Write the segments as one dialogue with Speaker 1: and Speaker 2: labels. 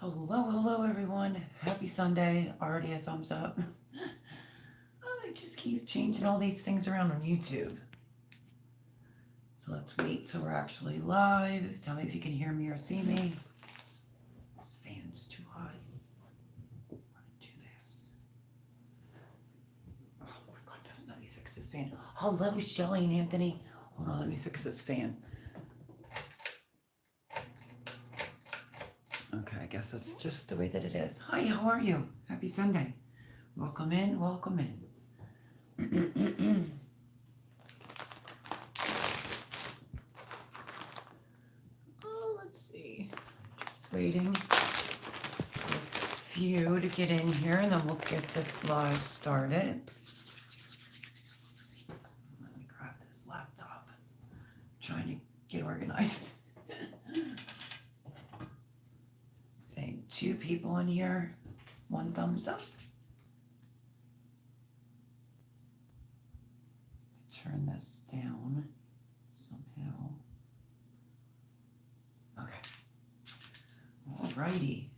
Speaker 1: Hello, everyone. Happy Sunday. Already a thumbs up. Oh, they just keep changing all these things around on YouTube. So let's wait till we're actually live. Tell me if you can hear me or see me. This fan's too high. Why did I do this? Oh my goodness, let me fix this fan. Hello, Shelly and Anthony. Hold on, let me fix this fan. Okay, I guess that's just the way that it is. Hi, how are you? Happy Sunday. Welcome in, welcome in. Oh, let's see. Just waiting for a few to get in here and then we'll get this live started. Let me grab this laptop. Trying to get organized. Saying 2 people in here, 1 thumbs up. Turn this down somehow. Okay. Alrighty.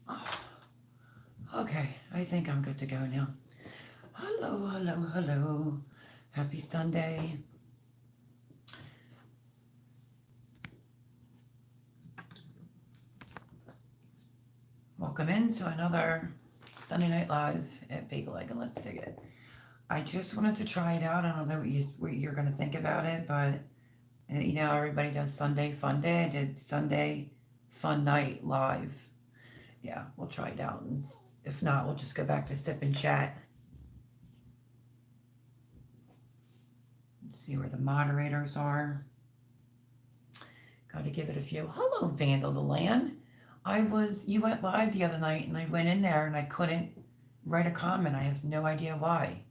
Speaker 1: Oh, okay, I think I'm good to go now. Hello. Happy Sunday. Welcome into another Sunday Night Live at Bagel Egg and Let's Dig It. I just wanted to try it out. I don't know what you're going to think about it, but everybody does Sunday Fun Day. I did Sunday Fun Night Live. Yeah, we'll try it out. And if not, we'll just go back to Sip and Chat. Let's see where the moderators are. Got to give it a few. Hello, Vandal the Land. You went live the other night and I went in there and I couldn't write a comment. I have no idea why.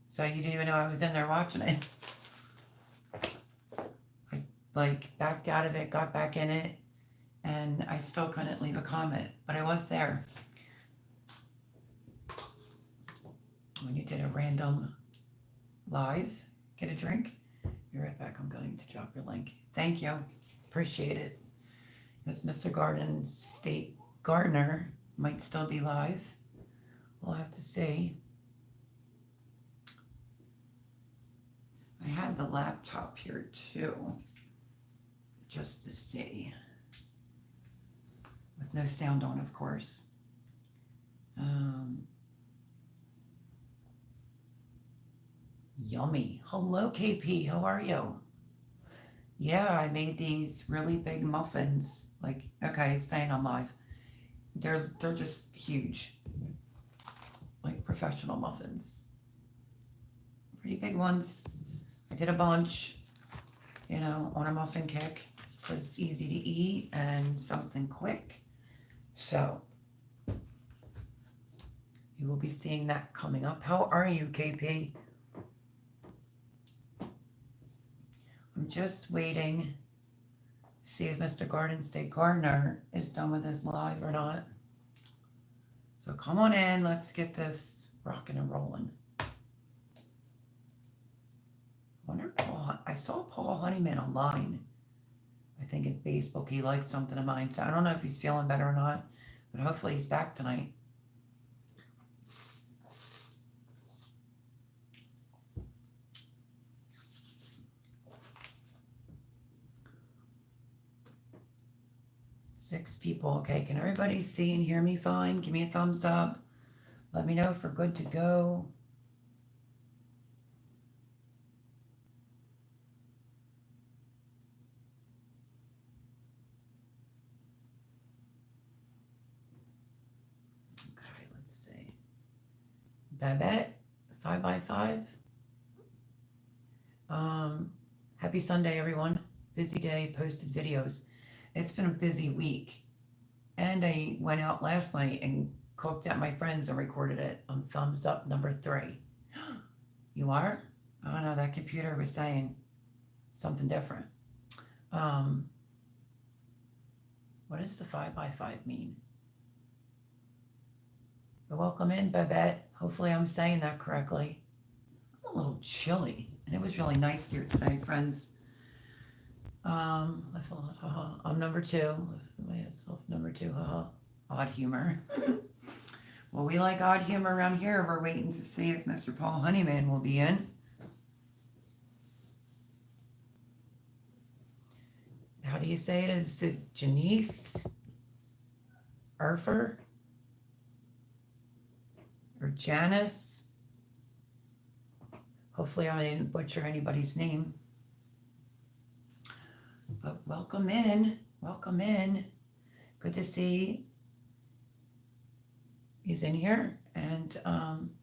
Speaker 1: So you didn't even know I was in there watching it. I backed out of it, got back in it, and I still couldn't leave a comment, but I was there. When you did a random live, get a drink. Be right back. I'm going to drop your link. Thank you. Appreciate it. Because Mr. Garden State Gardener might still be live. We'll have to see. I have the laptop here too, just to see. With no sound on, of course. Yummy. Hello, KP. How are you? Yeah, I made these really big muffins. Okay, saying I'm live. They're just huge. Like professional muffins. Pretty big ones. I did a bunch, on a muffin kick. It's easy to eat and something quick. So, you will be seeing that coming up. How are you, KP? I'm just waiting to see if Mr. Garden State Gardener is done with his live or not. So come on in, let's get this rocking and rolling. I saw Paul Honeyman online. I think in Facebook he liked something of mine. So I don't know if he's feeling better or not, but hopefully he's back tonight. Six people. Okay, can everybody see and hear me fine? Give me a thumbs up. Let me know if we're good to go. Okay, let's see. Babette, 5x5. Happy Sunday, everyone. Busy day, posted videos. It's been a busy week. And I went out last night and cooked at my friend's and recorded it on thumbs up number 3. You are? Oh no, that computer was saying something different. What does the 5x5 mean? But welcome in, Babette. Hopefully I'm saying that correctly. I'm a little chilly, and it was really nice here today, friends. I feel it, haha. I'm number two. Myself number two, haha. Odd humor. Well, we like odd humor around here. We're waiting to see if Mr. Paul Honeyman will be in. How do you say it? Is it Janice Urfer? Or Janice? Hopefully I didn't butcher anybody's name. But welcome in. Welcome in. Good to see he's in here. And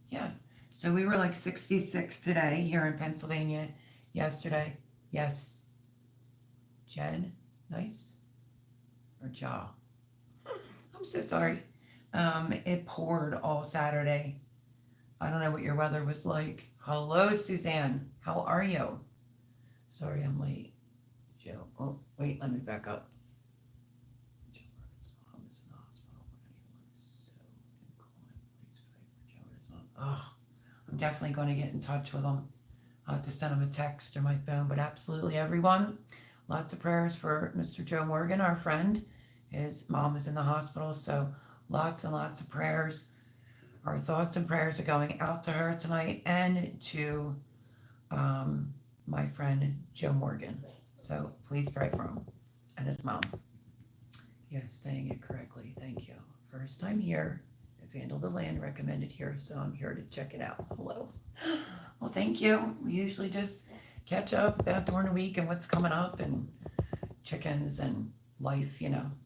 Speaker 1: yeah. So we were like 66 today here in Pennsylvania yesterday. Yes. Jen? Nice? Or Ja? I'm so sorry. It poured all Saturday. I don't know what your weather was like. Hello, Suzanne. How are you? Sorry, I'm late. Joe. Oh, wait, let me back up. Joe Morgan's mom is in the hospital. Oh, I'm definitely going to get in touch with him. I'll have to send him a text or my phone, but absolutely everyone. Lots of prayers for Mr. Joe Morgan, our friend. His mom is in the hospital, so lots and lots of prayers. Our thoughts and prayers are going out to her tonight and to my friend Joe Morgan. So please pray for him and his mom. Yes, saying it correctly. Thank you. First time here. Vandal the Land recommended here, so I'm here to check it out. Hello. Well, thank you. We usually just catch up about during the week and what's coming up and chickens and life,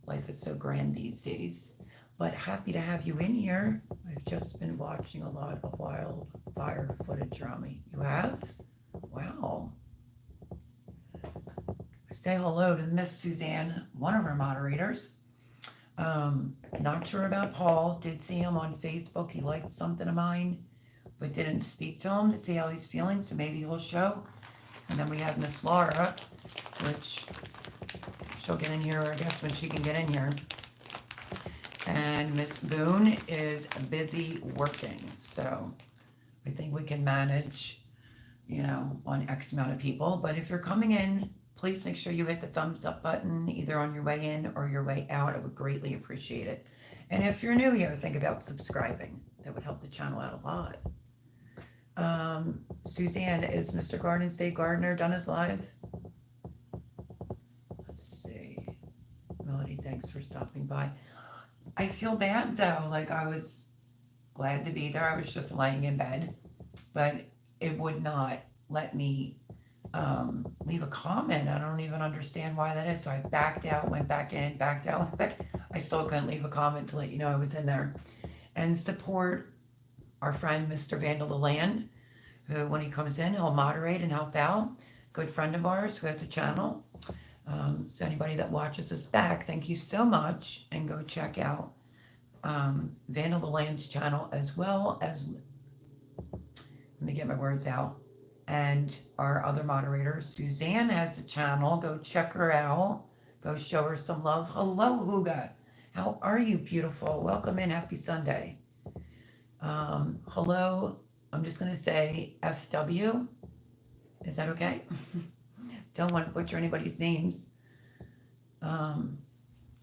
Speaker 1: life is so grand these days. But happy to have you in here. I've just been watching a lot of wildfire footage around me. You have? Wow. Say hello to Miss Suzanne, one of our moderators. Not sure about Paul. Did see him on Facebook. He liked something of mine, but didn't speak to him to see how he's feeling, so maybe he'll show. And then we have Miss Laura, which she'll get in here, I guess, when she can get in here. And Miss Boone is busy working, so I think we can manage, on X amount of people. But if you're coming in, please make sure you hit the thumbs up button either on your way in or your way out. I would greatly appreciate it. And if you're new here, think about subscribing. That would help the channel out a lot. Suzanne, is Mr. Garden State Gardener done his live? Let's see. Melody, thanks for stopping by. I feel bad though. Like I was glad to be there. I was just laying in bed, but it would not let me leave a comment. I don't even understand why that is. So I backed out, went back in, backed out, went back. I still couldn't leave a comment to let you know I was in there. And support our friend Mr. Vandal the Land, who when he comes in, he'll moderate and help out. Good friend of ours who has a channel. So anybody that watches us back, thank you so much. And go check out Vandal the Land's channel as well as, let me get my words out, and our other moderator, Suzanne, has a channel. Go check her out. Go show her some love. Hello, Huga. How are you, beautiful? Welcome in. Happy Sunday. Hello. I'm just going to say FW. Is that okay? Don't want to butcher anybody's names.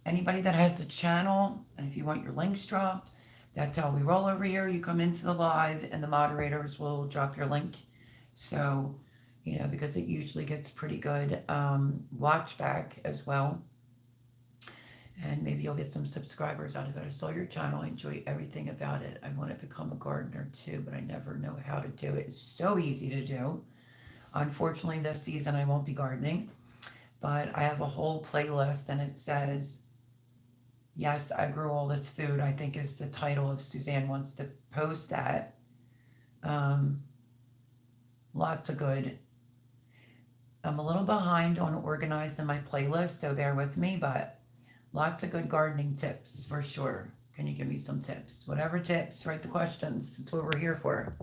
Speaker 1: Anybody that has the channel, and if you want your links dropped, that's how we roll over here. You come into the live and the moderators will drop your link. So, because it usually gets pretty good watch back as well. And maybe you'll get some subscribers out of it. I saw your channel. I enjoy everything about it. I want to become a gardener too, but I never know how to do it. It's so easy to do. Unfortunately, this season I won't be gardening, but I have a whole playlist and it says, yes, I grew all this food. I think is the title if Suzanne wants to post that. Lots of good. I'm a little behind on organizing my playlist, so bear with me, but lots of good gardening tips for sure. Can you give me some tips? Whatever tips, write the questions. That's what we're here for.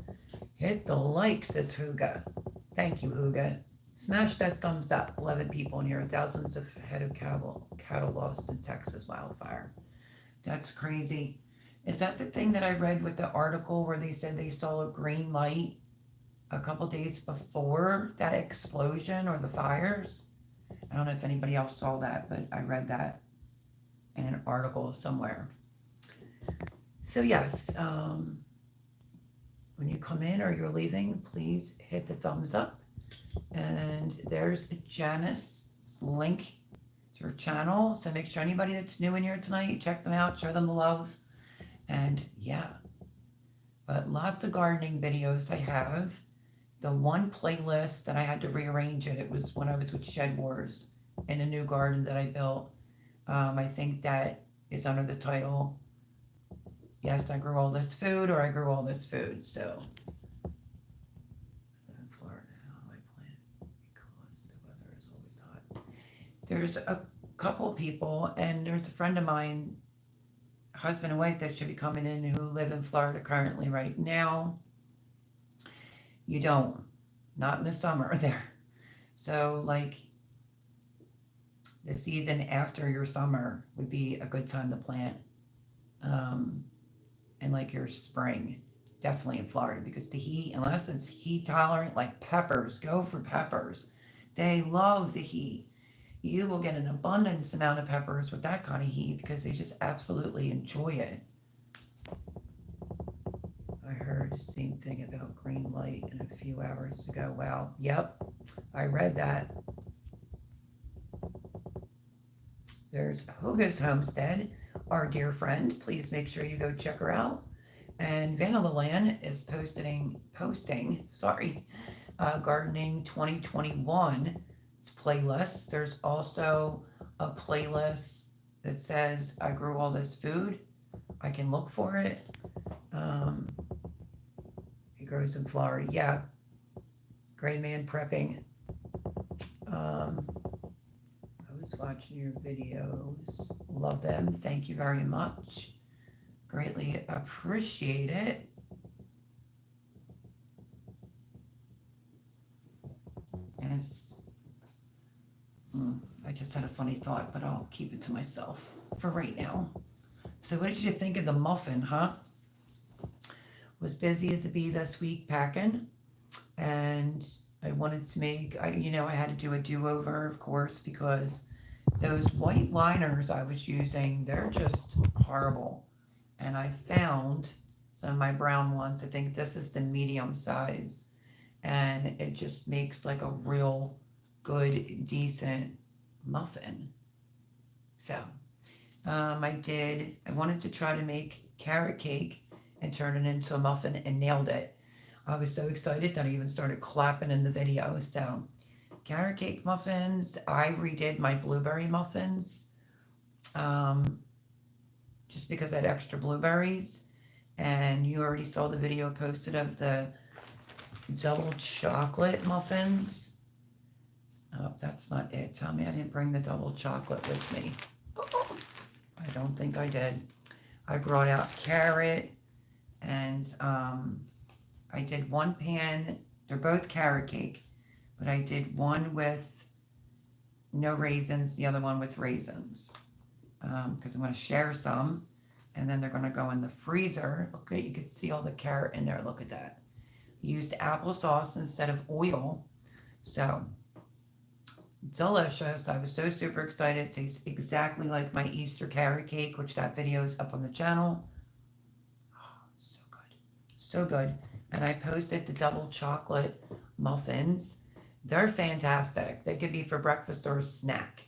Speaker 1: Hit the like, says Huga. Thank you, Huga. Smash that thumbs up. 11 people in here. Thousands of head of cattle lost in Texas wildfire. That's crazy. Is that the thing that I read with the article where they said they saw a green light a couple days before that explosion or the fires? I don't know if anybody else saw that, but I read that in an article somewhere. So yes, when you come in or you're leaving, please hit the thumbs up. And there's Janice's link to her channel. So make sure anybody that's new in here tonight, check them out, show them the love. And yeah, but lots of gardening videos I have. The one playlist that I had to rearrange it was when I was with Shed Wars in a new garden that I built. I think that is under the title, Yes, I Grew All This Food, or I Grew All This Food. So, in Florida, how do I plant? Because the weather is always hot. There's a couple people, and there's a friend of mine, husband and wife, that should be coming in who live in Florida currently right now. You don't. Not in the summer there. So, like, the season after your summer would be a good time to plant. And like your spring, definitely in Florida, because the heat, unless it's heat tolerant, like peppers, go for peppers. They love the heat. You will get an abundance amount of peppers with that kind of heat because they just absolutely enjoy it. I heard the same thing about green light in a few hours ago. Wow. Yep. I read that. There's Hugo's Homestead, our dear friend. Please make sure you go check her out. And Vanilla Land is posting, Gardening 2021 playlist. There's also a playlist that says I Grew All This Food. I can look for it. He grows in Florida. Yeah. Gray Man Prepping. Watching your videos. Love them. Thank you very much. Greatly appreciate it. And I just had a funny thought, but I'll keep it to myself for right now. So what did you think of the muffin, huh? Was busy as a bee this week packing, and I wanted to make, I had to do a do-over, of course, because those white liners I was using, they're just horrible. And I found some of my brown ones. I think this is the medium size. And it just makes like a real good, decent muffin. So, I wanted to try to make carrot cake and turn it into a muffin, and nailed it. I was so excited that I even started clapping in the video. So, carrot cake muffins. I redid my blueberry muffins just because I had extra blueberries. And you already saw the video posted of the double chocolate muffins. Oh, that's not it. Tell me I didn't bring the double chocolate with me. I don't think I did. I brought out carrot, and I did one pan. They're both carrot cake. But I did one with no raisins, the other one with raisins. Because I'm going to share some. And then they're going to go in the freezer. Okay, you can see all the carrot in there. Look at that. Used applesauce instead of oil. So, delicious. I was so super excited. It tastes exactly like my Easter carrot cake, which that video is up on the channel. Oh, so good. So good. And I posted the double chocolate muffins. They're fantastic. They could be for breakfast or a snack.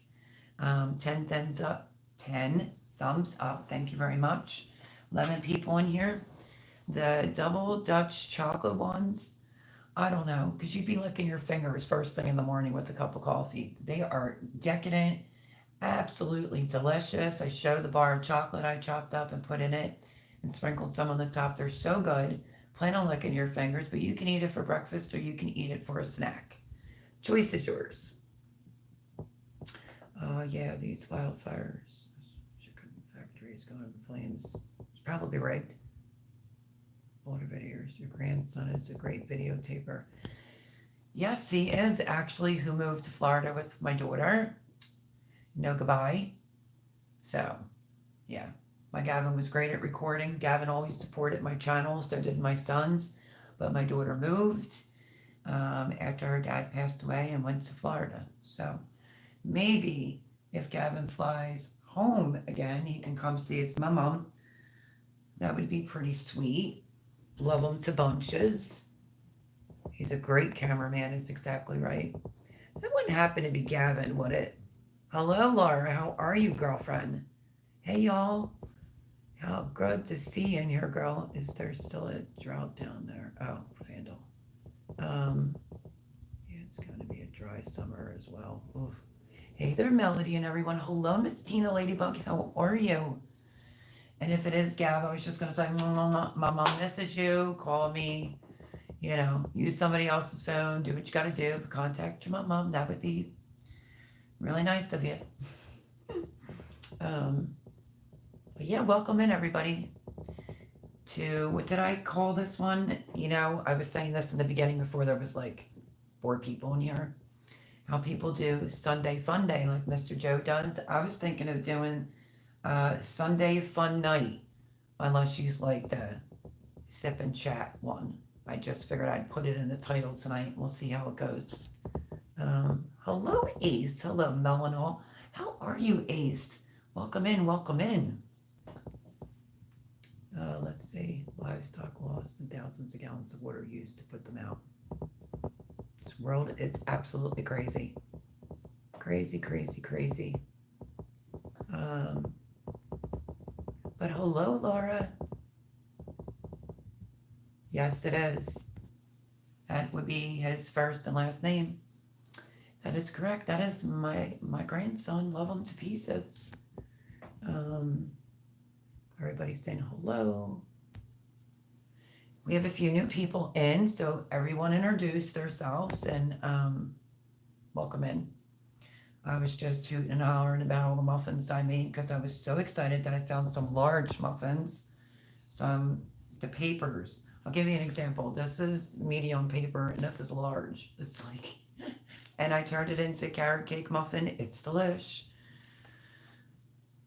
Speaker 1: 10 thumbs up. 10 thumbs up. Thank you very much. 11 people in here. The double Dutch chocolate ones, I don't know, because you'd be licking your fingers first thing in the morning with a cup of coffee. They are decadent, absolutely delicious. I show the bar of chocolate I chopped up and put in it and sprinkled some on the top. They're so good. Plan on licking your fingers, but you can eat it for breakfast or you can eat it for a snack. Choice is yours. Oh, yeah, these wildfires. Chicken factory is going in flames. It's probably rigged. Older videos. Your grandson is a great videotaper. Yes, he is actually, who moved to Florida with my daughter. No goodbye. So, yeah. My Gavin was great at recording. Gavin always supported my channel, so did my sons. But my daughter moved after her dad passed away and went to Florida. So, maybe if Gavin flies home again, he can come see his mom. That would be pretty sweet. Love him to bunches. He's a great cameraman, is exactly right. That wouldn't happen to be Gavin, would it? Hello, Laura. How are you, girlfriend? Hey, y'all. How good to see you in here, girl. Is there still a drought down there? Oh, Vandal. Um, yeah, it's going to be a dry summer as well. Oof. Hey there, Melody and everyone. Hello, Miss Tina Ladybug. How are you? And if it is Gav, I was just going to say, my mom misses you. Call me. Use somebody else's phone. Do what you got to do. But contact your mom. That would be really nice of you. Um, but yeah, welcome in, everybody, to what did I call this one? I was saying this in the beginning before there was like 4 people in here. How people do Sunday Fun Day like Mr. Joe does. I was thinking of doing Sunday Fun Night, unless you like the sip and chat one. I just figured I'd put it in the title tonight. We'll see how it goes. Hello, Ace. Hello, Melanol. How are you, Ace? Welcome in, welcome in. Let's see. Livestock lost and thousands of gallons of water used to put them out. This world is absolutely crazy. Crazy, crazy, crazy. But hello, Laura. Yes, it is. That would be his first and last name. That is correct. That is my grandson. Love him to pieces. Everybody's saying hello. We have a few new people in, so everyone introduce themselves and welcome in. I was just hooting and hollering about all the muffins I made because I was so excited that I found some large muffins. The papers. I'll give you an example. This is medium paper and this is large. It's like, and I turned it into carrot cake muffin. It's delish.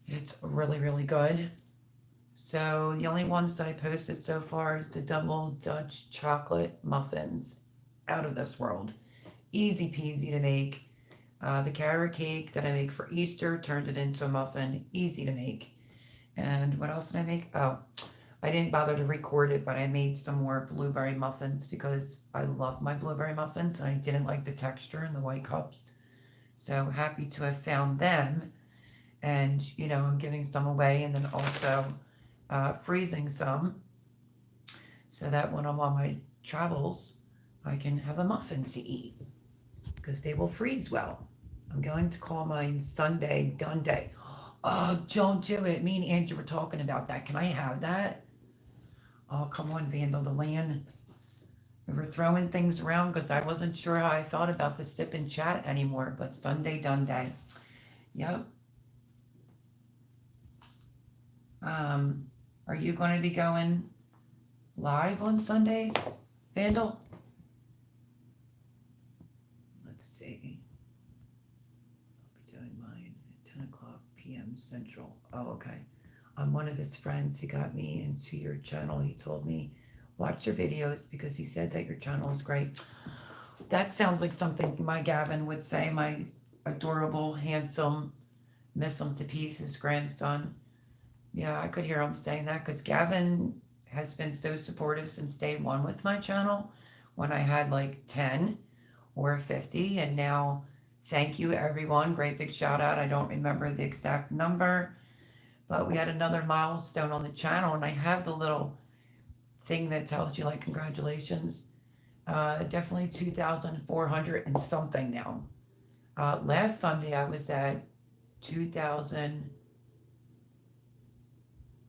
Speaker 1: It's really, really good. So the only ones that I posted so far is the double Dutch chocolate muffins. Out of this world. Easy peasy to make. The carrot cake that I make for Easter, turned it into a muffin. Easy to make. And what else did I make? Oh, I didn't bother to record it, but I made some more blueberry muffins because I love my blueberry muffins. And I didn't like the texture in the white cups. So happy to have found them. And, I'm giving some away and then also freezing some so that when I'm on my travels, I can have a muffin to eat because they will freeze well. I'm going to call mine Sunday Dun Day. Oh, don't do it. Me and Andrew were talking about that. Can I have that? Oh, come on, Vandal the Land. We were throwing things around because I wasn't sure how I felt about the sip and chat anymore, but Sunday Dun Day. Yep. Are you going to be going live on Sundays, Vandal? Let's see. I'll be doing mine at 10 o'clock p.m. Central. Oh, okay. One of his friends, he got me into your channel. He told me, watch your videos because he said that your channel is great. That sounds like something my Gavin would say, my adorable, handsome, miss him to pieces grandson. Yeah, I could hear him saying that because Gavin has been so supportive since day one with my channel when I had like 10 or 50. And now, thank you, everyone. Great big shout out. I don't remember the exact number, but we had another milestone on the channel. And I have the little thing that tells you, like, congratulations. Definitely 2,400 and something now. Last Sunday, I was at 2,000.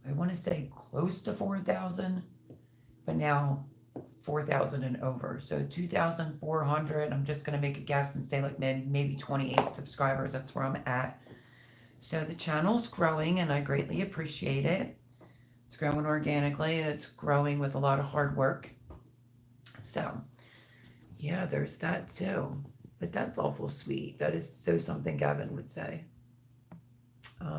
Speaker 1: I want to say close to 4,000, but now 4,000 and over. So 2,400. I'm just going to make a guess and say like maybe 28 subscribers. That's where I'm at. So the channel's growing and I greatly appreciate it. It's growing organically and it's growing with a lot of hard work. So yeah, there's that too. But that's awful sweet. That is so something Gavin would say.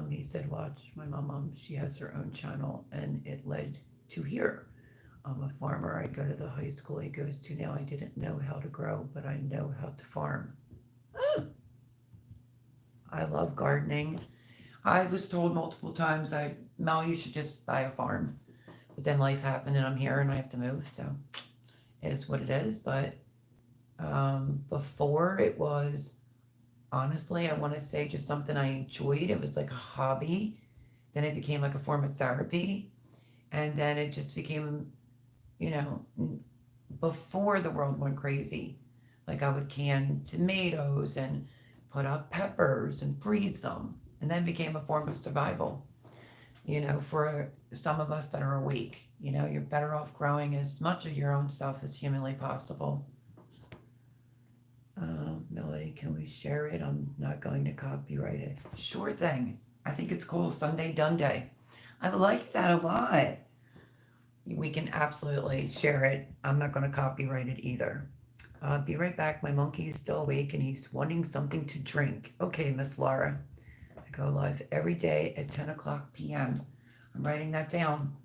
Speaker 1: He said, watch my mom, she has her own channel and it led to here. I'm a farmer. I go to the high school he goes to now. I didn't know how to grow, but I know how to farm. I love gardening. I was told multiple times, Mel, you should just buy a farm. But then life happened and I'm here and I have to move, so it is what it is. But before it was, honestly, I want to say just something I enjoyed. It was like a hobby. Then it became like a form of therapy. And then it just became, you know, before the world went crazy. Like I would can tomatoes and put up peppers and freeze them. And then became a form of survival, for some of us that are awake. You're better off growing as much of your own stuff as humanly possible. Melody, can we share it? I'm not going to copyright it. Sure thing. I think it's cool. Sunday Dun Day. I like that a lot. We can absolutely share it. I'm not going to copyright it either. Be right back. My monkey is still awake and he's wanting something to drink. Okay, Miss Laura. I go live every day at 10 o'clock p.m. I'm writing that down.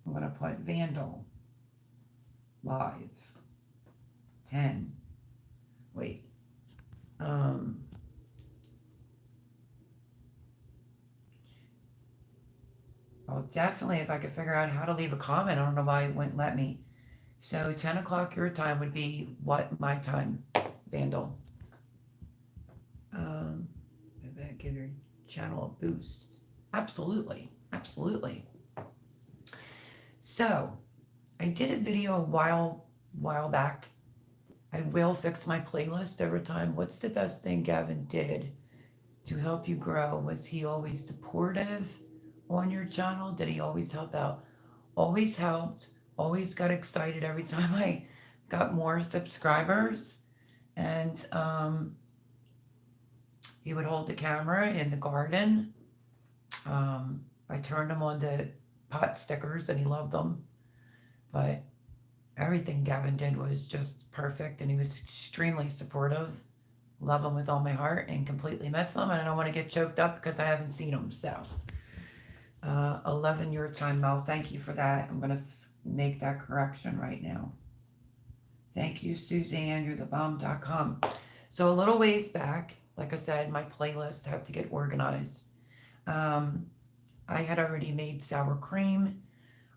Speaker 1: I'm going to put Vandal live 10. Wait. Well, definitely if I could figure out how to leave a comment. I don't know why it wouldn't let me. So 10 o'clock your time would be what my time, Vandal? Maybe give your channel a boost. Absolutely. Absolutely. So I did a video a while back. I will fix my playlist over time. What's the best thing Gavin did to help you grow? Was he always supportive on your channel? Did he always help out? Always helped. Always got excited every time I got more subscribers. And he would hold the camera in the garden. I turned him on to pot stickers and he loved them. But everything Gavin did was just perfect and he was extremely supportive. Love him with all my heart and completely miss him. And I don't want to get choked up because I haven't seen him. So 11 your time, Mel. Thank you for that. I'm going to make that correction right now. Thank you, Suzanne. You're the bomb.com. So a little ways back, like I said, my playlist had to get organized. I had already made sour cream.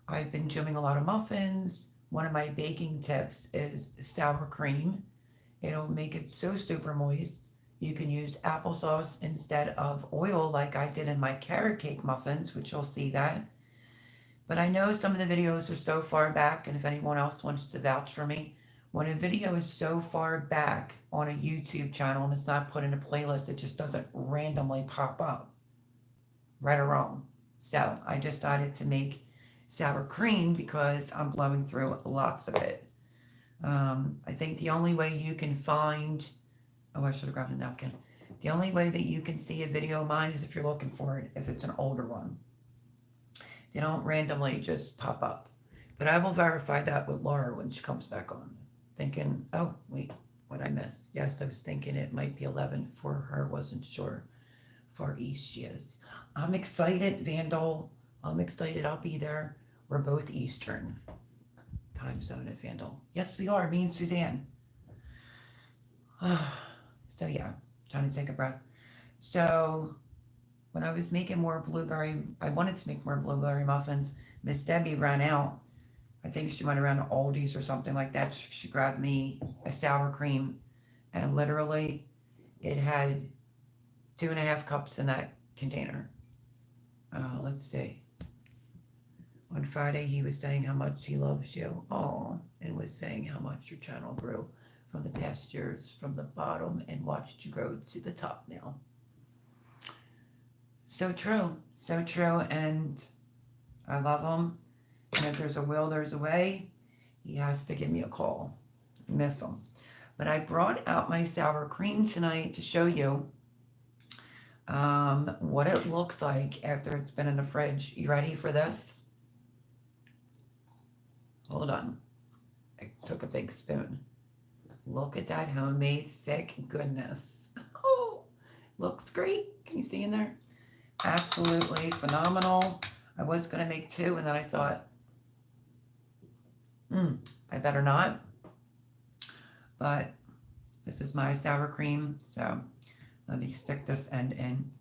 Speaker 1: I've been doing a lot of muffins. One of my baking tips is sour cream. It'll make it so super moist. You can use applesauce instead of oil like I did in my carrot cake muffins, which you'll see that. But I know some of the videos are so far back, and if anyone else wants to vouch for me, when a video is so far back on a YouTube channel and it's not put in a playlist, it just doesn't randomly pop up, right or wrong. So I decided to make sour cream because I'm blowing through lots of it. I think the only way you can find, I should have grabbed a napkin. The only way that you can see a video of mine is if you're looking for it, if it's an older one. They don't randomly just pop up. But I will verify that with Laura when she comes back on. Thinking, oh, wait, what I missed? Yes, I was thinking it might be 11 for her, wasn't sure. Far East she is. I'm excited, Vandal. I'm excited I'll be there. We're both Eastern time zone at Vandal. Yes, we are, me and Suzanne. So yeah, trying to take a breath. So when I was making more I wanted to make more blueberry muffins. Miss Debbie ran out. I think she went around to Aldi's or something like that. She grabbed me a sour cream and literally it had 2.5 cups in that container. Let's see. On Friday, he was saying how much he loves you. Oh, and was saying how much your channel grew from the past years, from the bottom, and watched you grow to the top now. So true. So true. And I love him. And if there's a will, there's a way. He has to give me a call. Miss him. But I brought out my sour cream tonight to show you what it looks like after it's been in the fridge. You ready for this? Hold on. I took a big spoon. Look at that homemade thick goodness. Oh, looks great. Can you see in there? Absolutely phenomenal. I was going to make 2 and then I thought, I better not. But this is my sour cream. So Let me stick this end in.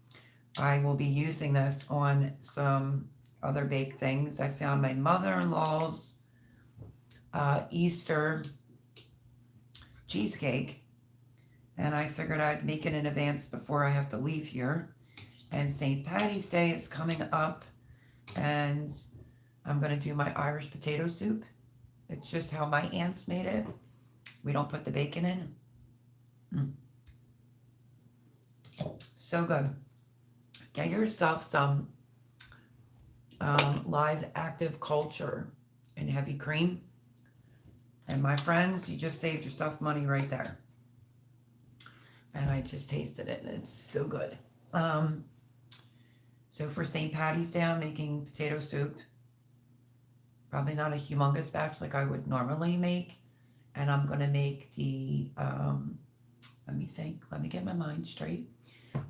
Speaker 1: I will be using this on some other baked things. I found my mother-in-law's Easter cheesecake, and I figured I'd make it in advance before I have to leave here. And St. Patty's Day is coming up, and I'm going to do my Irish potato soup. It's just how my aunts made it. We don't put the bacon in. So good. Get yourself some live active culture and heavy cream. And my friends, you just saved yourself money right there. And I just tasted it, and it's so good. So for St. Patty's Day, I'm making potato soup. Probably not a humongous batch like I would normally make. And I'm going to make the, let me think, let me get my mind straight.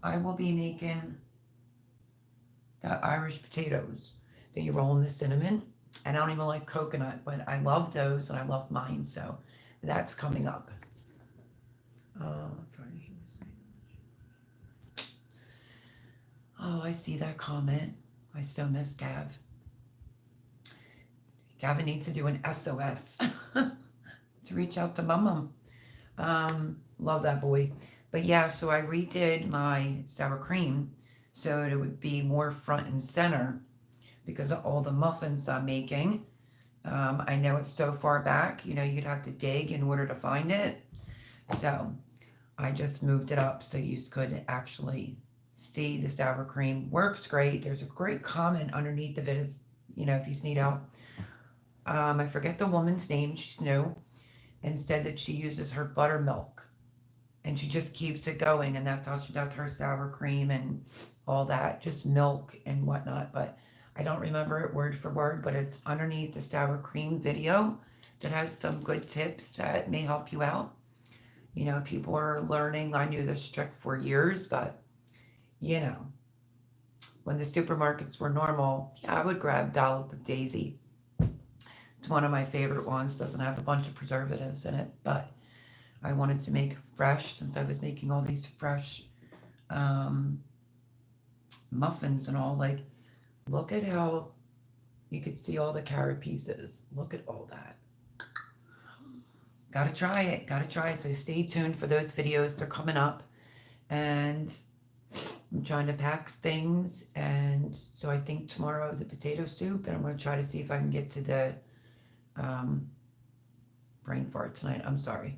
Speaker 1: I will be making the Irish potatoes that you roll in the cinnamon. And I don't even like coconut, but I love those and I love mine. So that's coming up. Oh, I see that comment. I still miss Gav. Gavin needs to do an SOS to reach out to Mum. Love that boy. But yeah, so I redid my sour cream so it would be more front and center because of all the muffins I'm making. I know it's so far back, you know, you'd have to dig in order to find it. So I just moved it up so you could actually see the sour cream. Works great. There's a great comment underneath the video, you know, if you need help. I forget the woman's name, she's new, and said that she uses her buttermilk and she just keeps it going, and that's how she does her sour cream and all that, just milk and whatnot. But I don't remember it word for word, but it's underneath the sour cream video that has some good tips that may help you out. You know, people are learning. I knew this trick for years, but you know, when the supermarkets were normal, yeah, I would grab dollop of Daisy. It's one of my favorite ones. Doesn't have a bunch of preservatives in it, but I wanted to make fresh since I was making all these fresh muffins and all. Like, look at how you could see all the carrot pieces. Look at all that. Gotta try it. Gotta try it. So stay tuned for those videos. They're coming up. And I'm trying to pack things. And so I think tomorrow the potato soup. And I'm going to try to see if I can get to the brain fart tonight. I'm sorry.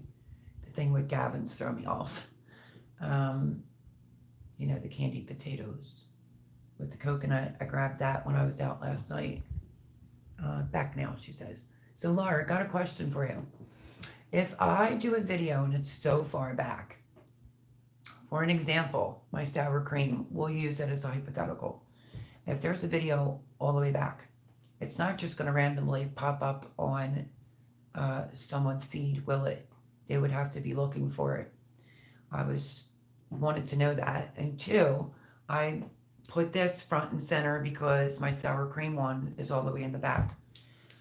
Speaker 1: The thing with Gavin's throwing me off. You know, the candied potatoes with the coconut. I grabbed that when I was out last night. Back now, she says. So Laura, got a question for you. If I do a video and it's so far back, for an example, my sour cream, we'll use it as a hypothetical. If there's a video all the way back, it's not just going to randomly pop up on someone's feed, will it? They would have to be looking for it. Wanted to know that. And two, I put this front and center because my sour cream one is all the way in the back.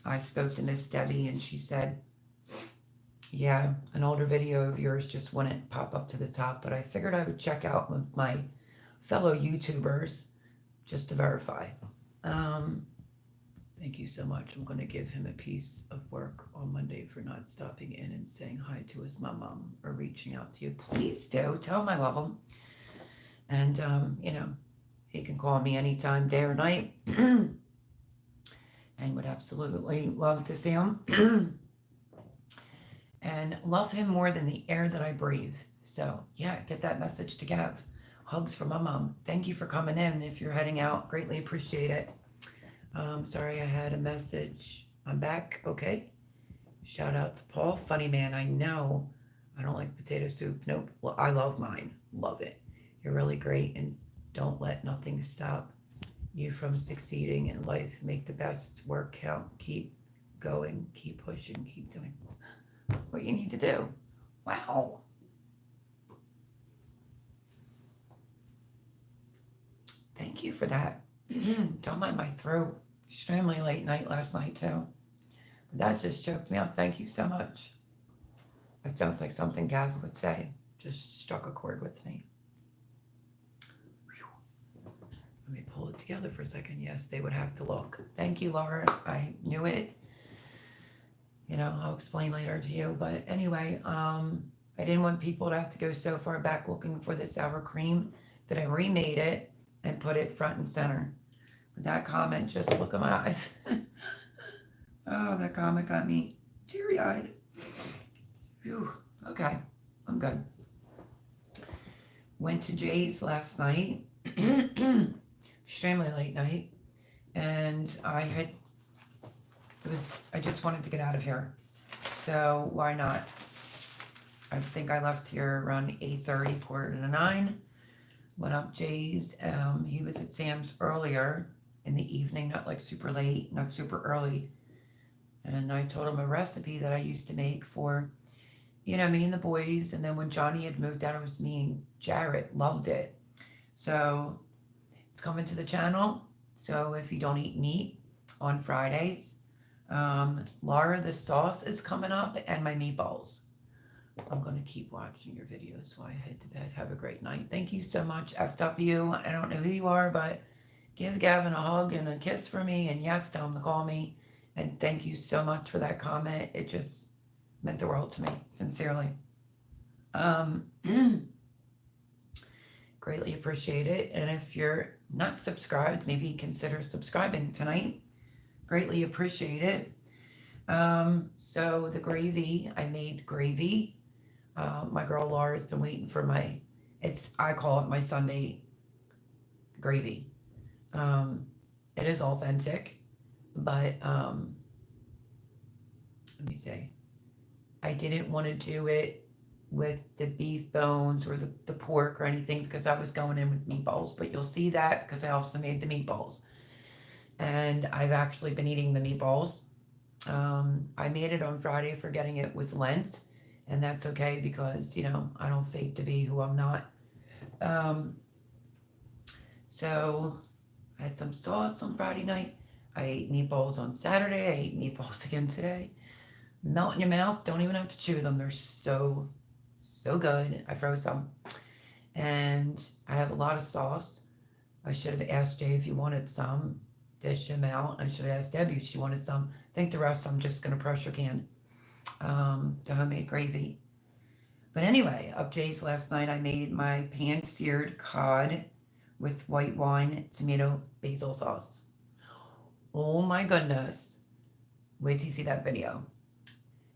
Speaker 1: I spoke to Miss Debbie and she said, yeah, an older video of yours just wouldn't pop up to the top, but I figured I would check out with my fellow YouTubers just to verify. Thank you so much. I'm going to give him a piece of work on Monday for not stopping in and saying hi to his mom or reaching out to you. Please do. Tell him I love him. And, you know, he can call me anytime, day or night. And would absolutely love to see him. And love him more than the air that I breathe. So, yeah, get that message to Gav. Hugs from my mom. Thank you for coming in. If you're heading out, greatly appreciate it. Sorry, I had a message. I'm back. Okay. Shout out to Paul. Funny man, I know. I don't like potato soup. Nope. Well, I love mine. Love it. You're really great. And don't let nothing stop you from succeeding in life. Make the best work count. Keep going. Keep pushing. Keep doing what you need to do. Wow. Thank you for that. Don't mind my throat. Extremely late night last night too. But that just choked me up. Thank you so much. That sounds like something Gav would say. Just struck a chord with me. it together for a second. Yes, they would have to look. Thank you, Laura. I knew it. You know, I'll explain later to you. But anyway, I didn't want people to have to go so far back looking for the sour cream that I remade it and put it front and center. But that comment, just look at my eyes. Oh, that comment got me teary-eyed. Phew. Okay, I'm good. Went to Jay's last night. Extremely late night. And I just wanted to get out of here. So why not? I think I left here around 8:30, quarter to 9. Went up Jay's. He was at Sam's earlier in the evening, not like super late, not super early. And I told him a recipe that I used to make for, you know, me and the boys. And then when Johnny had moved out, it was me and Jarrett. Loved it. So it's coming to the channel. So if you don't eat meat on Fridays, Laura, the sauce is coming up and my meatballs. I'm going to keep watching your videos while I head to bed. Have a great night. Thank you so much, FW. I don't know who you are, but give Gavin a hug and a kiss for me. And yes, tell him to call me. And thank you so much for that comment. It just meant the world to me, sincerely. Greatly appreciate it. And if you're not subscribed, maybe consider subscribing tonight. Greatly appreciate it. So the gravy, I made gravy. My girl Laura's been waiting for I call it my Sunday gravy. It is authentic, but let me say, I didn't want to do it with the beef bones or the pork or anything because I was going in with meatballs, but you'll see that because I also made the meatballs. And I've actually been eating the meatballs. I made it on Friday forgetting it was Lent, and that's okay because, you know, I don't fake to be who I'm not. So I had some sauce on Friday night. I ate meatballs on Saturday. I ate meatballs again today. Melt in your mouth. Don't even have to chew them. They're so good. I froze some. And I have a lot of sauce. I should have asked Jay if he wanted some. Dish them out. I should have asked Debbie if she wanted some. I think the rest I'm just going to pressure can. The homemade gravy. But anyway, up Jay's last night, I made my pan-seared cod with white wine, tomato, basil sauce. Oh my goodness. Wait till you see that video.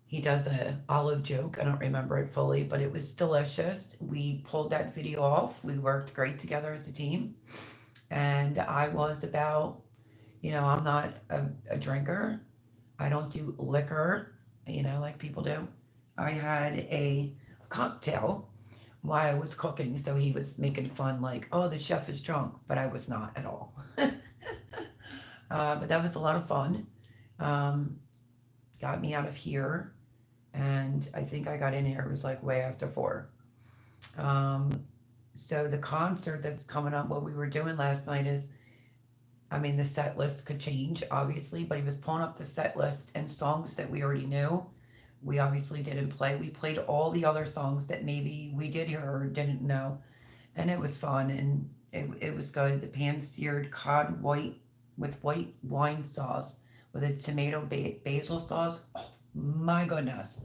Speaker 1: He does a olive joke. I don't remember it fully, but it was delicious. We pulled that video off. We worked great together as a team. And I was about, you know, I'm not a drinker. I don't do liquor, you know, like people do. I had a cocktail while I was cooking, so he was making fun like, oh, the chef is drunk, but I was not at all. But that was a lot of fun. Got me out of here, and I think I got in here, it was like way after 4. So the concert that's coming up, what we were doing last night is, I mean, the set list could change, obviously, but he was pulling up the set list and songs that we already knew. We obviously didn't play. We played all the other songs that maybe we did hear or didn't know. And it was fun, and it was good. The pan-seared cod with white wine sauce with a tomato basil sauce. Oh, my goodness.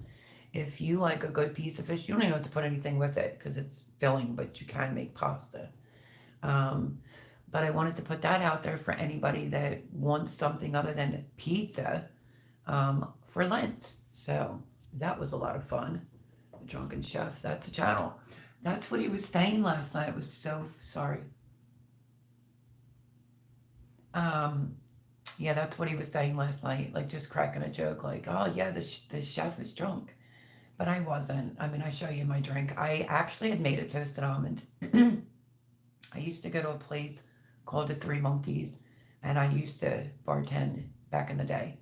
Speaker 1: If you like a good piece of fish, you don't even have to put anything with it because it's filling, but you can make pasta. But I wanted to put that out there for anybody that wants something other than pizza for Lent. So that was a lot of fun. The Drunken Chef, that's the channel. That's what he was saying last night. I was so sorry. Yeah, that's what he was saying last night, like just cracking a joke, like, oh yeah, the chef is drunk. But I wasn't. I mean, I show you my drink. I actually had made a toasted almond. I used to go to a place called the Three Monkeys, and I used to bartend back in the day.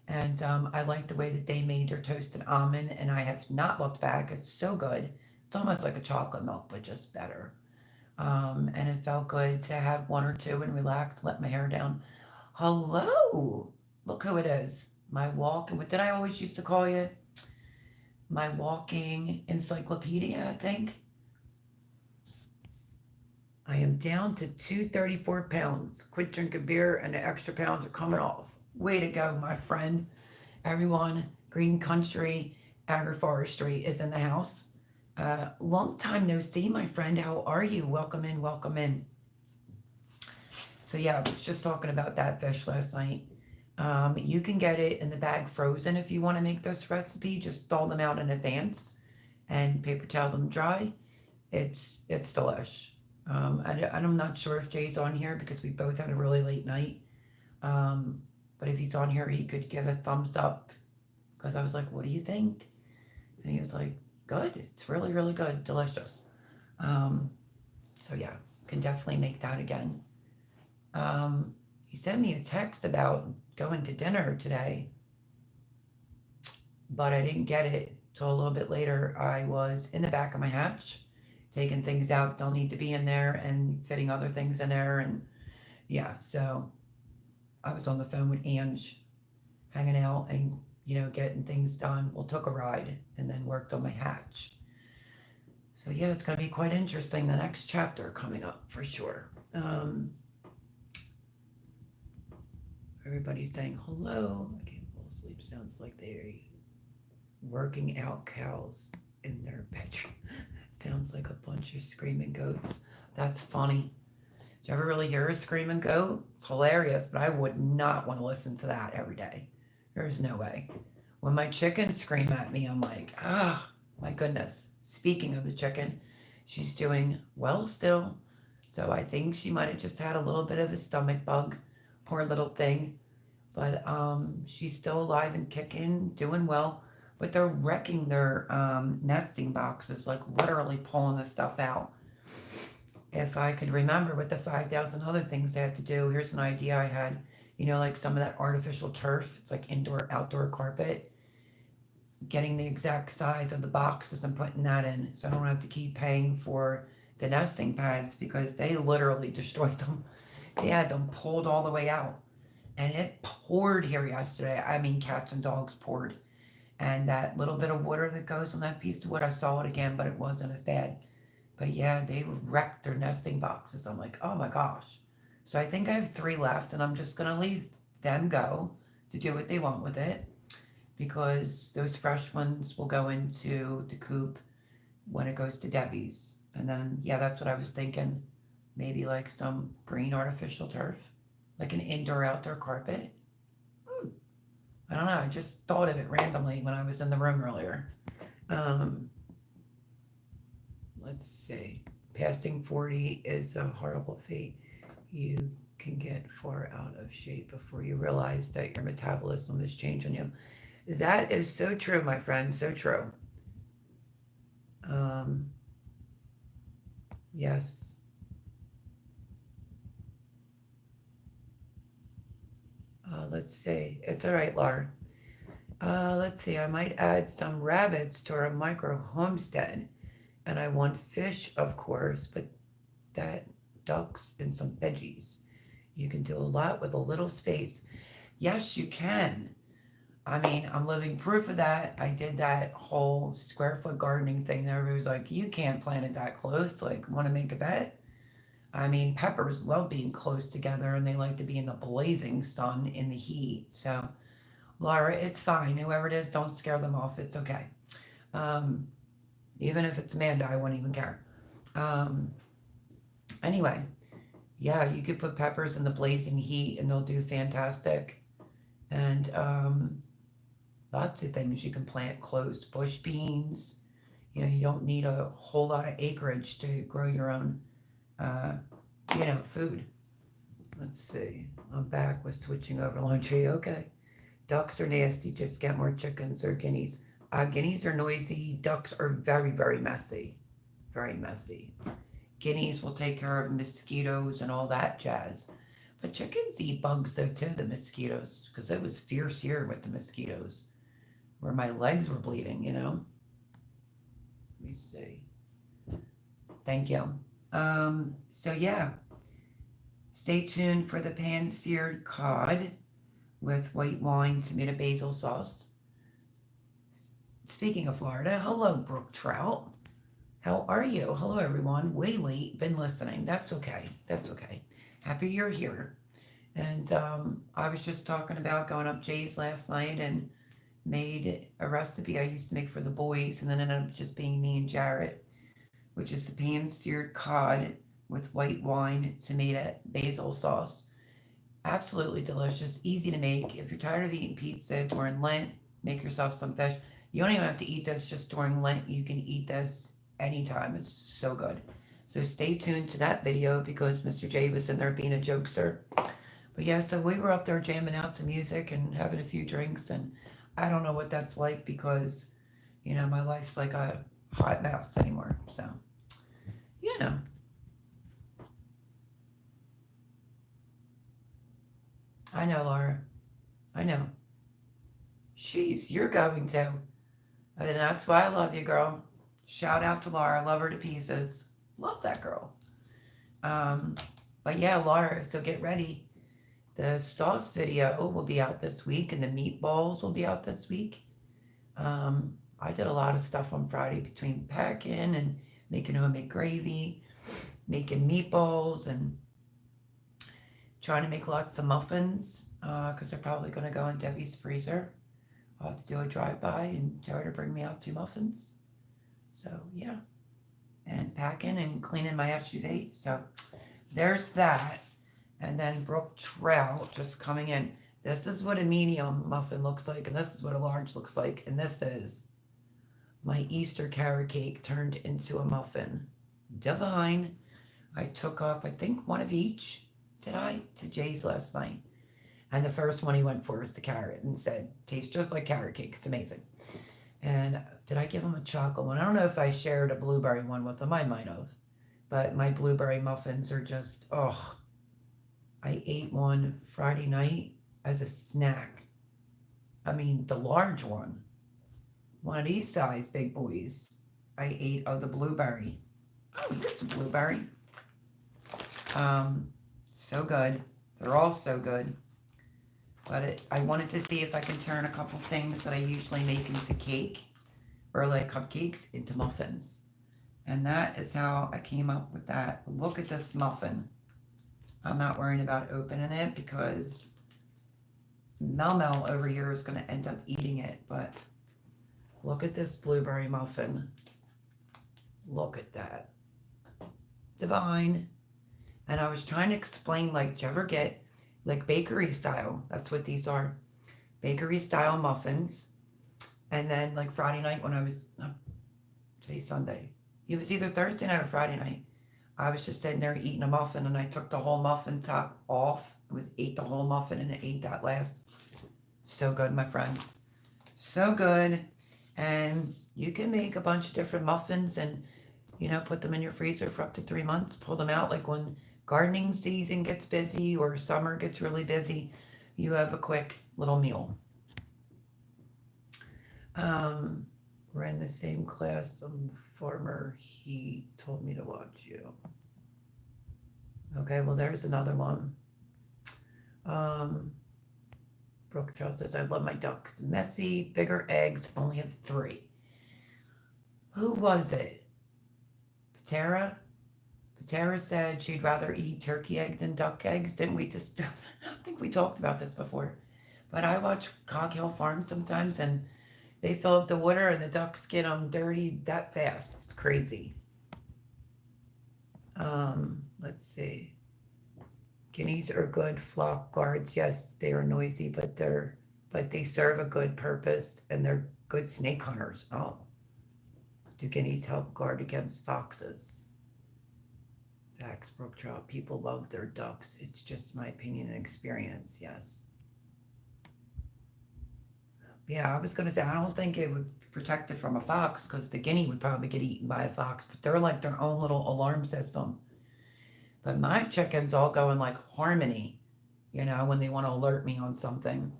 Speaker 1: And I liked the way that they made their toasted almond, and I have not looked back. It's so good. It's almost like a chocolate milk, but just better. And it felt good to have one or two and relax, let my hair down. Hello! Look who it is. My walk, what did I always used to call you? My walking encyclopedia, I think. I am down to 234 pounds. Quit drinking beer and the extra pounds are coming off. Way to go, my friend. Everyone, Green Country Agroforestry is in the house. Long time no see, my friend. How are you? Welcome in, welcome in. So yeah, I was just talking about that fish last night. You can get it in the bag frozen if you want to make this recipe. Just thaw them out in advance and paper towel them dry. It's delish. I'm not sure if Jay's on here because we both had a really late night. But if he's on here, he could give a thumbs up because I was like, "What do you think?" And he was like, "Good. It's really, really good. Delicious." So yeah, can definitely make that again. He sent me a text about going to dinner today, but I didn't get it till a little bit later. I was in the back of my hatch, taking things out that don't need to be in there and fitting other things in there, and yeah, so I was on the phone with Ange, hanging out and getting things done. Well, took a ride and then worked on my hatch. So yeah, it's gonna be quite interesting. The next chapter coming up for sure. Everybody's saying hello. I can't fall asleep. Sounds like they're working out cows in their bedroom. Sounds like a bunch of screaming goats. That's funny. Do you ever really hear a screaming goat? It's hilarious, but I would not want to listen to that every day. There's no way. When my chickens scream at me, I'm like, my goodness. Speaking of the chicken, she's doing well still. So I think she might have just had a little bit of a stomach bug. Poor little thing. But she's still alive and kicking, doing well. But they're wrecking their nesting boxes, like literally pulling the stuff out. If I could remember with the 5,000 other things they have to do, here's an idea I had. Like some of that artificial turf, it's like indoor, outdoor carpet. Getting the exact size of the boxes and putting that in so I don't have to keep paying for the nesting pads because they literally destroyed them. They had them pulled all the way out. And it poured here yesterday. I mean, cats and dogs poured. And that little bit of water that goes on that piece of wood, I saw it again, but it wasn't as bad. But yeah, they wrecked their nesting boxes. I'm like, oh my gosh. So I think I have 3 left, and I'm just going to leave them go to do what they want with it because those fresh ones will go into the coop when it goes to Debbie's. And then, yeah, that's what I was thinking. Maybe like some green artificial turf, like an indoor outdoor carpet. I don't know. I just thought of it randomly when I was in the room earlier. Let's see. Passing 40 is a horrible fate. You can get far out of shape before you realize that your metabolism is changing you. That is so true, my friend. So true. Yes. Let's see. It's all right, Laura. Let's see. I might add some rabbits to our micro homestead. And I want fish, of course, but that ducks and some veggies. You can do a lot with a little space. Yes, you can. I mean, I'm living proof of that. I did that whole square foot gardening thing there. Everybody was like, you can't plant it that close. Like, want to make a bet? I mean, peppers love being close together and they like to be in the blazing sun in the heat. So, Laura, it's fine. Whoever it is, don't scare them off. It's okay. Even if it's Amanda, I won't even care. Anyway, yeah, you could put peppers in the blazing heat and they'll do fantastic. And lots of things you can plant close. Bush beans. You don't need a whole lot of acreage to grow your own, food. Let's see. I'm back with switching over laundry. Okay. Ducks are nasty. Just get more chickens or guineas. Guineas are noisy. Ducks are very, very messy. Very messy. Guineas will take care of mosquitoes and all that jazz. But chickens eat bugs though too, the mosquitoes. Because it was fierce here with the mosquitoes. Where my legs were bleeding, Let me see. Thank you. So yeah. Stay tuned for the pan-seared cod with white wine, tomato basil sauce. Speaking of Florida, hello, brook trout. How are you? Hello, everyone. Way late. Been listening. That's okay. That's okay. Happy you're here. And I was just talking about going up Jay's last night and made a recipe I used to make for the boys, and then ended up just being me and Jarrett, which is the pan-seared cod with white wine, tomato, basil sauce. Absolutely delicious, easy to make. If you're tired of eating pizza during Lent, make yourself some fish. You don't even have to eat this just during Lent. You can eat this anytime. It's so good. So stay tuned to that video because Mr. J was in there being a jokester. But yeah, so we were up there jamming out some music and having a few drinks, and I don't know what that's like because, my life's like a hot mess anymore. So, yeah. I know, Laura. I know. Jeez, you're going to. And that's why I love you, girl. Shout out to Laura. Love her to pieces. Love that girl. Um, but yeah, Laura, so get ready. The sauce video will be out this week, and the meatballs will be out this week. I did a lot of stuff on Friday between packing and making homemade gravy, making meatballs, and trying to make lots of muffins because they're probably going to go in Debbie's freezer. I'll have to do a drive-by and tell her to bring me out 2 muffins. So, yeah. And packing and cleaning my SUV. So, there's that. And then Brook Trout just coming in. This is what a medium muffin looks like, and this is what a large looks like, and this is my Easter carrot cake turned into a muffin. Divine. I took up, I think, one of each, did I? To Jay's last night. And the first one he went for was the carrot and said, tastes just like carrot cake. It's amazing. And did I give him a chocolate one? I don't know if I shared a blueberry one with him. I might have. But my blueberry muffins are just, oh. I ate one Friday night as a snack. I mean, the large one. One of these size big boys. I ate of the blueberry. Oh, here's a blueberry. So good. They're all so good. But I wanted to see if I can turn a couple things that I usually make into cake or like cupcakes into muffins. And that is how I came up with that. Look at this muffin. I'm not worrying about opening it because Mel over here is going to end up eating it. But look at this blueberry muffin. Look at that. Divine. And I was trying to explain, like, do you ever get, like, bakery style? That's what these are. Bakery style muffins. And then, like, Friday night when I was, today's Sunday. It was either Thursday night or Friday night. I was just sitting there eating a muffin, and I took the whole muffin top off. Ate the whole muffin, and ate that last. So good, my friends. So good. And you can make a bunch of different muffins and, put them in your freezer for up to 3 months. Pull them out like when gardening season gets busy or summer gets really busy. You have a quick little meal. We're in the same class. Some farmer, he told me to watch you. Okay, well, there's another one. Brooke Trout says, I love my ducks. Messy, bigger eggs, only have 3. Who was it? Patera? Patera said she'd rather eat turkey eggs than duck eggs. Didn't we just, I think we talked about this before. But I watch Cog Hill Farm sometimes, and they fill up the water and the ducks get them dirty that fast. It's crazy. Let's see. Guineas are good flock guards. Yes, they are noisy, but they serve a good purpose and they're good snake hunters. Oh. Do guineas help guard against foxes? Facts, Brook Trout. People love their ducks. It's just my opinion and experience, yes. Yeah, I was going to say, I don't think it would protect it from a fox because the guinea would probably get eaten by a fox, but they're like their own little alarm system. But my chickens all go in like harmony, when they want to alert me on something.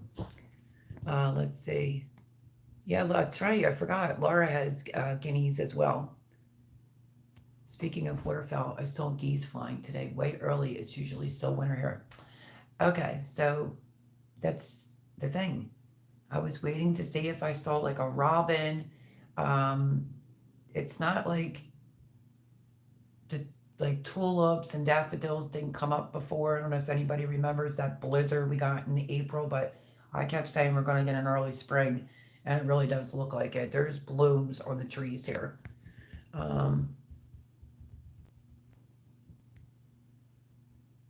Speaker 1: Let's see. Yeah, that's right. I forgot. Laura has guineas as well. Speaking of waterfowl, I saw geese flying today way early. It's usually still winter here. Okay, so that's the thing. I was waiting to see if I saw like a robin. It's not like like tulips and daffodils didn't come up before. I don't know if anybody remembers that blizzard we got in April, but I kept saying we're going to get an early spring, and it really does look like it. There's blooms on the trees here. Um,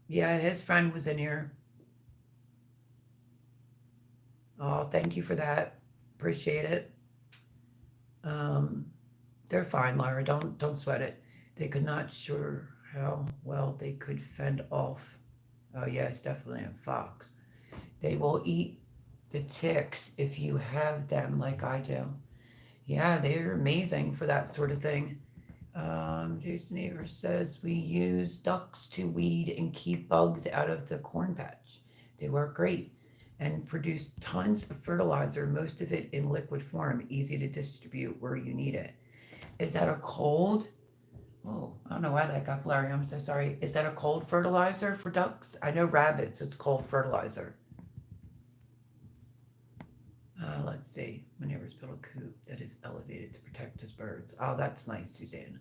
Speaker 1: yeah, his friend was in here. Oh, thank you for that. Appreciate it. Um, they're fine, Laura. Don't sweat it. They could not sure how well they could fend off. Oh yeah, it's definitely a fox. They will eat the ticks if you have them like I do. Yeah, they're amazing for that sort of thing. Jason Evers says we use ducks to weed and keep bugs out of the corn patch. They work great and produce tons of fertilizer, most of it in liquid form, easy to distribute where you need it. Is that a cold? Oh, I don't know why that got blurry. I'm so sorry. Is that a cold fertilizer for ducks? I know rabbits, it's cold fertilizer. Let's see. My neighbors built a coop that is elevated to protect his birds. Oh, that's nice, Suzanne.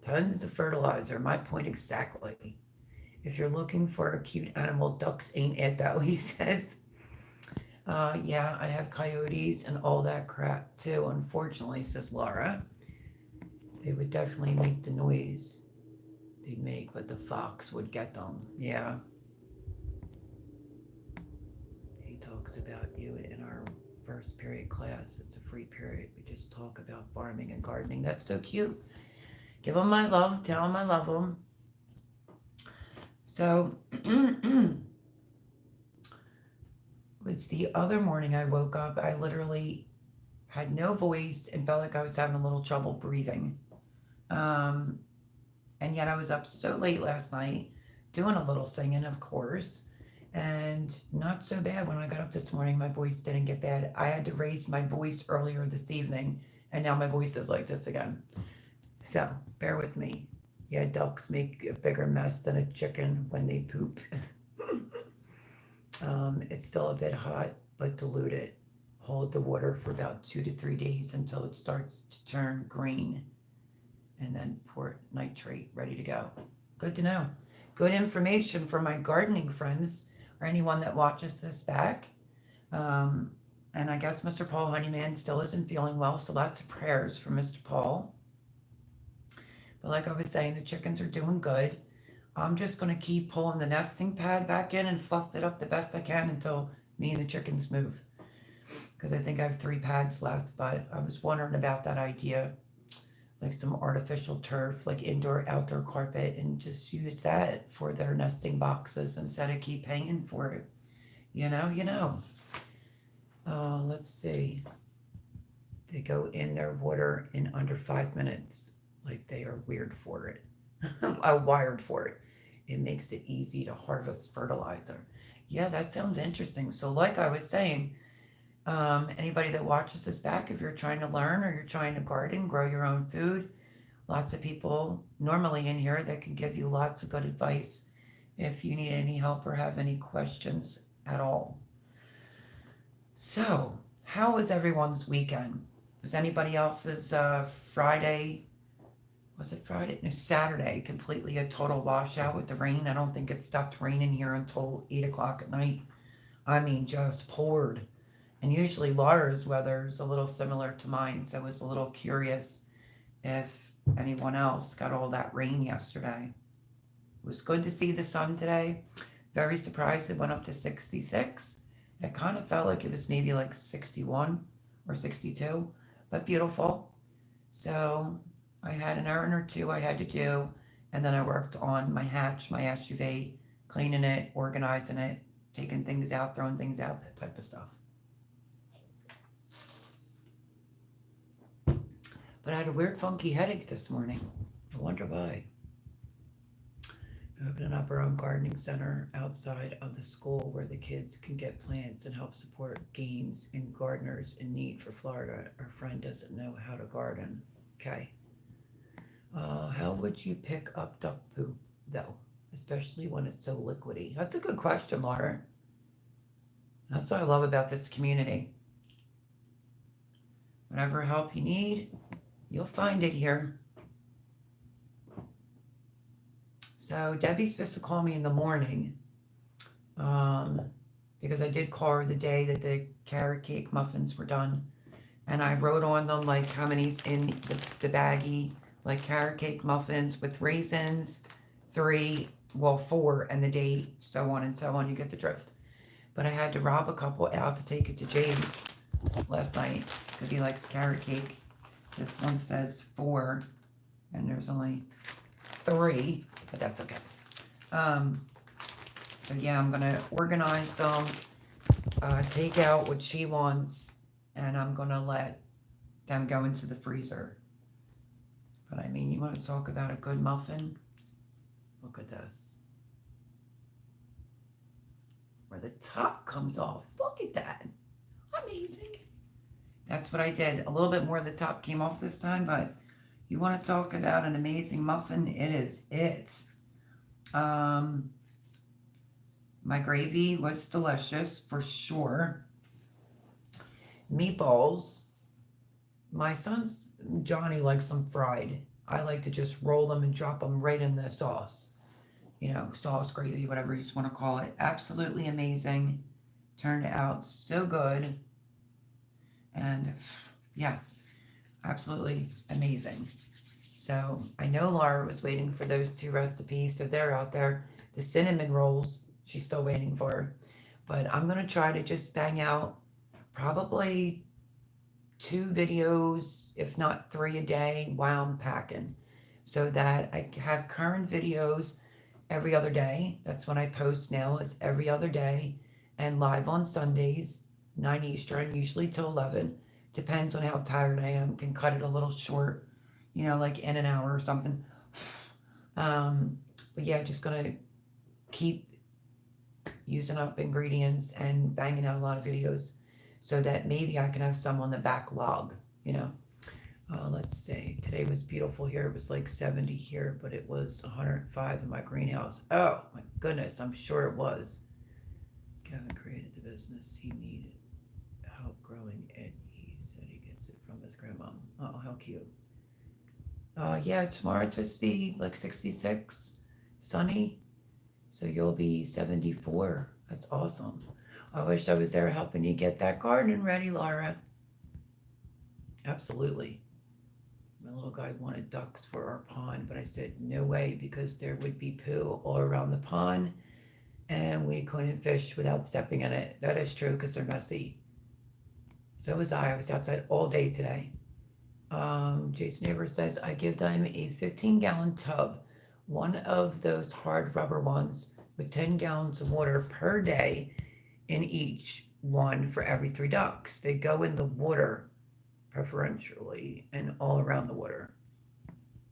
Speaker 1: Tons of fertilizer. My point exactly. If you're looking for a cute animal, ducks ain't it though, he says. Yeah, I have coyotes and all that crap too, unfortunately, says Laura. They would definitely make the noise they make, but the fox would get them. Yeah. He talks about you in our first period class. It's a free period. We just talk about farming and gardening. That's so cute. Give them my love. Tell them I love them. So, it was the other morning I woke up. I literally had no voice and felt like I was having a little trouble breathing. Um, and yet I was up so late last night doing a little singing, of course, and not so bad when I got up this morning. My voice didn't get bad. I had to raise my voice earlier this evening, and now my voice is like this again. So bear with me. Yeah, ducks make a bigger mess than a chicken when they poop. It's still a bit hot, but dilute it. Hold the water for about 2 to 3 days until it starts to turn green, and then pour nitrate, ready to go. Good to know. Good information for my gardening friends or anyone that watches this back. Um, and I guess Mr. Paul Honeyman still isn't feeling well, so lots of prayers for Mr. Paul. But like I was saying, the chickens are doing good. I'm just going to keep pulling the nesting pad back in and fluff it up the best I can until me and the chickens move. Because I think I have 3 pads left, but I was wondering about that idea, like some artificial turf, like indoor outdoor carpet, and just use that for their nesting boxes instead of keep paying for it. You know. Let's see. They go in their water in under 5 minutes. Like they are weird for it. Wired for it. It makes it easy to harvest fertilizer. Yeah, that sounds interesting. So like I was saying, anybody that watches this back, if you're trying to learn or you're trying to garden, grow your own food, lots of people normally in here that can give you lots of good advice if you need any help or have any questions at all. So, how was everyone's weekend? Was anybody else's Friday? Was it Friday? No, Saturday. Completely a total washout with the rain. I don't think it stopped raining here until 8 o'clock at night. I mean, just poured. And usually Laura's weather is a little similar to mine, so I was a little curious if anyone else got all that rain yesterday. It was good to see the sun today. Very surprised it went up to 66. It kind of felt like it was maybe like 61 or 62, but beautiful. So I had an errand or two I had to do, and then I worked on my hatch, my SUV, cleaning it, organizing it, taking things out, throwing things out, that type of stuff. But I had a weird funky headache this morning. I wonder why. Opening up our own gardening center outside of the school where the kids can get plants and help support games and gardeners in need for Florida. Our friend doesn't know how to garden. Okay. How would you pick up duck poop, though? Especially when it's so liquidy? That's a good question, Laura. That's what I love about this community. Whatever help you need, you'll find it here. So Debbie's supposed to call me in the morning, um, because I did call her the day that the carrot cake muffins were done, and I wrote on them like how many's in the baggie, like carrot cake muffins with raisins, 3, well 4, and the date, so on and so on. You get the drift. But I had to rob a couple out to take it to James last night because he likes carrot cake. This one says 4, and there's only 3, but that's okay. So yeah, I'm gonna organize them, take out what she wants, and I'm gonna let them go into the freezer. But I mean, you want to talk about a good muffin? Look at this. Where the top comes off. Look at that. Amazing. That's what I did. A little bit more of the top came off this time, but you want to talk about an amazing muffin? It is it. My gravy was delicious for sure. Meatballs. My son's Johnny likes them fried. I like to just roll them and drop them right in the sauce. You know, sauce, gravy, whatever you just want to call it. Absolutely amazing. Turned out so good. And yeah, absolutely amazing. So I know Laura was waiting for those 2 recipes, so they're out there. The cinnamon rolls, she's still waiting for. But I'm going to try to just bang out probably 2 videos, if not 3 a day while I'm packing, so that I have current videos every other day. That's when I post now, is every other day, and live on Sundays, 9 Eastern, usually till 11. Depends on how tired I am. Can cut it a little short, you know, like in an hour or something. But yeah, just gonna keep using up ingredients and banging out a lot of videos so that maybe I can have some on the backlog, you know. Let's see. Today was beautiful here. It was like 70 here, but it was 105 in my greenhouse. Oh my goodness, I'm sure it was. Kevin created the business. He needed help growing it. He said he gets it from his grandma. Oh, how cute. Yeah, tomorrow it's supposed to be like 66, sunny. So you'll be 74. That's awesome. I wish I was there helping you get that garden ready, Laura. Absolutely. My little guy wanted ducks for our pond, but I said no way because there would be poo all around the pond and we couldn't fish without stepping in it. That is true because they're messy. So was I. I was outside all day today. Jason Neighbor says, I give them a 15-gallon tub, one of those hard rubber ones with 10 gallons of water per day in each one for every 3 ducks. They go in the water preferentially and all around the water.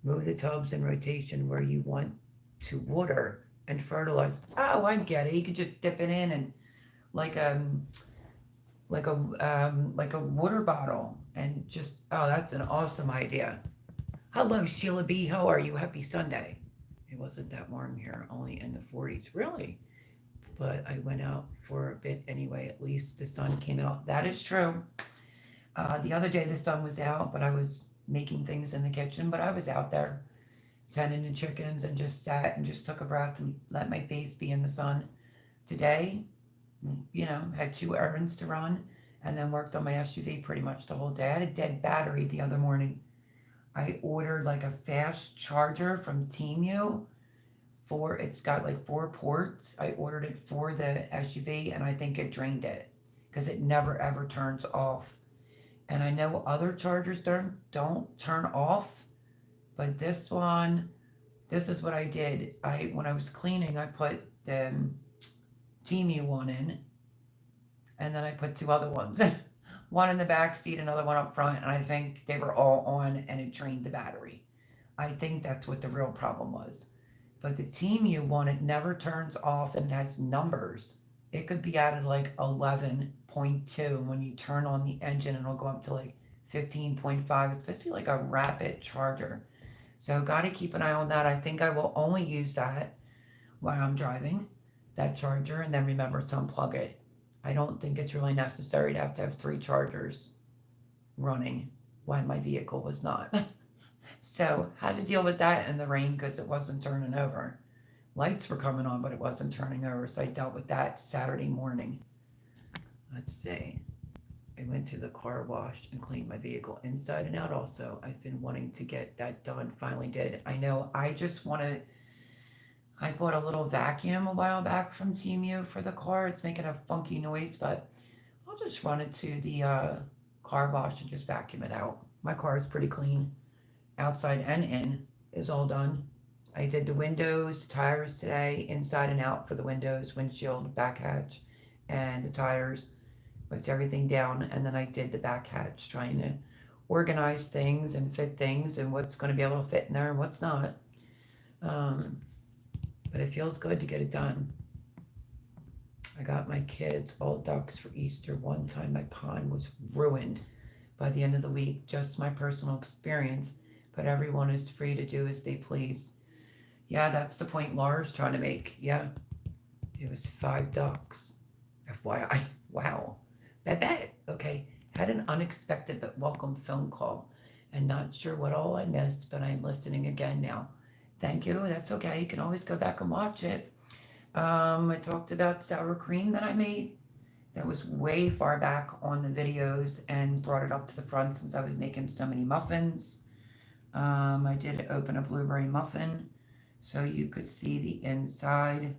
Speaker 1: Move the tubs in rotation where you want to water and fertilize. Oh, I get it. You could just dip it in and like a water bottle and just, oh, that's an awesome idea. Hello, Sheila B. How are you? Happy Sunday. It wasn't that warm here, only in the 40s. Really? But I went out for a bit anyway. At least the sun came out. That is true. The other day the sun was out, but I was making things in the kitchen, but I was out there tending to chickens and just sat and just took a breath and let my face be in the sun. Today, you know, had 2 errands to run and then worked on my SUV pretty much the whole day. I had a dead battery the other morning. I ordered like a fast charger from Temu it's got like 4 ports. I ordered it for the SUV and I think it drained it because it never ever turns off. And I know other chargers don't turn off, but this one, this is what I did. When I was cleaning, I put the Temu one in, and then I put 2 other ones. One in the back seat, another one up front, and I think they were all on and it drained the battery. I think that's what the real problem was. But the Temu one, it never turns off and it has numbers. It could be at like 11.2. When you turn on the engine, it'll go up to like 15.5. It's supposed to be like a rapid charger. So got to keep an eye on that. I think I will only use that while I'm driving, that charger, and then remember to unplug it. I don't think it's really necessary to have 3 chargers running when my vehicle was not. So had to deal with that in the rain because it wasn't turning over. lights were coming on, but it wasn't turning over. So I dealt with that Saturday morning. Let's see. I went to the car wash and cleaned my vehicle inside and out also. I've been wanting to get that done, finally did. I know, I just want to, I bought a little vacuum a while back from Temu for the car. It's making a funky noise, but I'll just run it to the car wash and just vacuum it out. My car is pretty clean. Outside and in is all done. I did the windows, tires today, inside and out for the windows, windshield, back hatch, and the tires. Wiped everything down, and then I did the back hatch, trying to organize things and fit things and what's going to be able to fit in there and what's not. But it feels good to get it done. I got my kids all ducks for Easter. One time my pond was ruined by the end of the week, just my personal experience, but everyone is free to do as they please. Yeah, that's the point Laura's trying to make. Yeah, it was 5 ducks. FYI. Wow. Babette, okay, had an unexpected but welcome phone call, and not sure what all I missed, but I'm listening again now. Thank you, that's okay, you can always go back and watch it. I talked about sour cream that I made. That was way far back on the videos and brought it up to the front since I was making so many muffins. I did open a blueberry muffin so you could see the inside,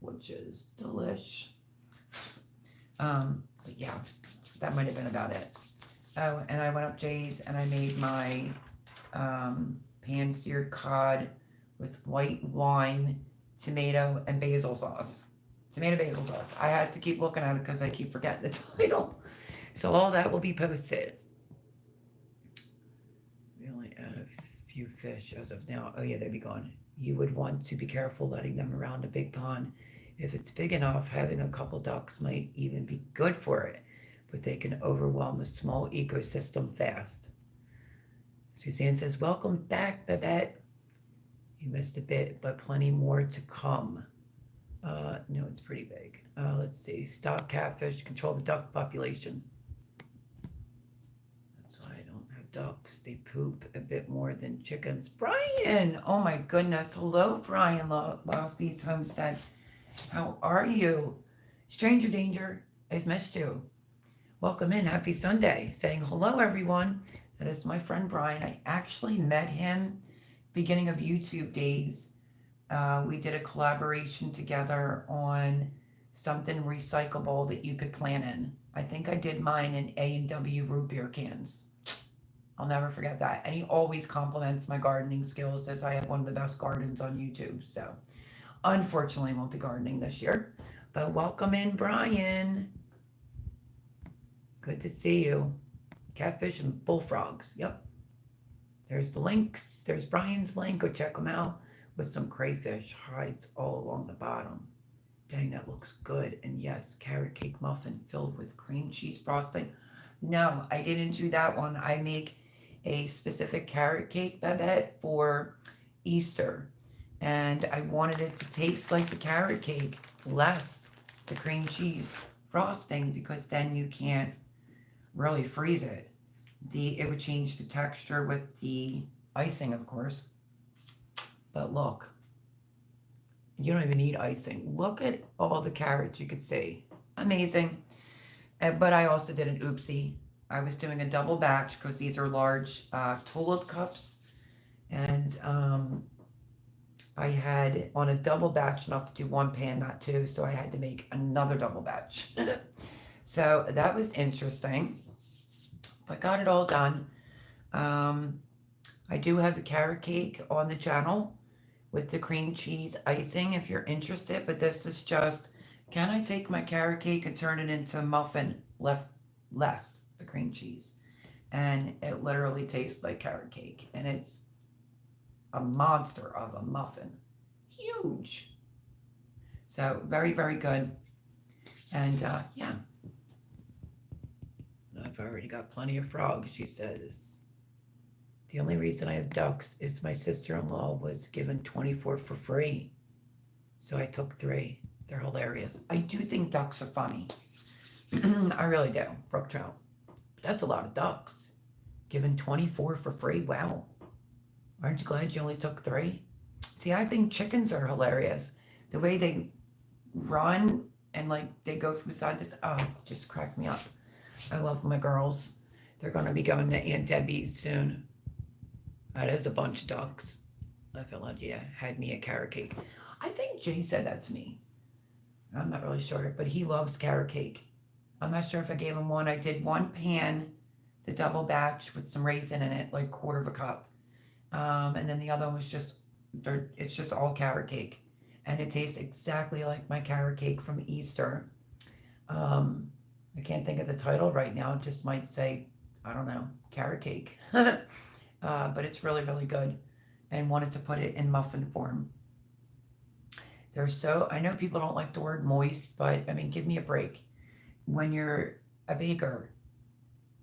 Speaker 1: which is delish. But yeah, that might have been about it. Oh, and I went up Jay's and I made my pan-seared cod with white wine, tomato, and basil sauce. Tomato basil sauce. I had to keep looking at it because I keep forgetting the title. So all that will be posted. We only add a few fish as of now. Oh yeah, they'd be gone. You would want to be careful letting them around a big pond. If it's big enough, having a couple ducks might even be good for it, but they can overwhelm a small ecosystem fast. Suzanne says, welcome back, Babette. You missed a bit, but plenty more to come. No, it's pretty big. Let's see. Stop catfish, control the duck population. That's why I don't have ducks. They poop a bit more than chickens. Brian! Oh my goodness. Hello, Brian Losty's Homestead. How are you? Stranger danger, I've missed you. Welcome in, happy Sunday. Saying hello, everyone. That is my friend Brian. I actually met him beginning of YouTube days. We did a collaboration together on something recyclable that you could plant in. I think I did mine in A&W root beer cans. I'll never forget that. And he always compliments my gardening skills, as I have one of the best gardens on YouTube. So unfortunately, won't be gardening this year, but welcome in, Brian. Good to see you. Catfish and bullfrogs. Yep. There's the links. There's Brian's link. Go check them out with some crayfish hides all along the bottom. Dang, that looks good. And yes, carrot cake muffin filled with cream cheese frosting. No, I didn't do that one. I make a specific carrot cake, Babette, for Easter. And I wanted it to taste like the carrot cake, less the cream cheese frosting, because then you can't really freeze it. It would change the texture with the icing, of course. But look, you don't even need icing. Look at all the carrots you could see. Amazing. But I also did an oopsie. I was doing a double batch because these are large tulip cups. And I had on a double batch enough to do 1 pan, not 2, so I had to make another double batch. So that was interesting, but got it all done. I do have the carrot cake on the channel with the cream cheese icing if you're interested, but this is just, can I take my carrot cake and turn it into a muffin, less the cream cheese? And it literally tastes like carrot cake, and it's a monster of a muffin. Huge. So very, very good. And yeah. I've already got plenty of frogs, she says. The only reason I have ducks is my sister-in-law was given 24 for free. So I took 3. They're hilarious. I do think ducks are funny. I really do. Brook trout. That's a lot of ducks. Given 24 for free. Wow. Aren't you glad you only took 3? See, I think chickens are hilarious. The way they run and like they go from side to side. Oh, just crack me up. I love my girls. They're going to be going to Aunt Debbie's soon. That is a bunch of ducks. I feel like, yeah, had me a carrot cake. I think Jay said that to me. I'm not really sure, but he loves carrot cake. I'm not sure if I gave him one. I did one pan, the double batch with some raisin in it, like quarter of a cup. And then the other one was just, it's just all carrot cake. And it tastes exactly like my carrot cake from Easter. I can't think of the title right now. It just might say, I don't know, carrot cake. But it's really, really good. And wanted to put it in muffin form. I know people don't like the word moist, but I mean, give me a break. When you're a baker,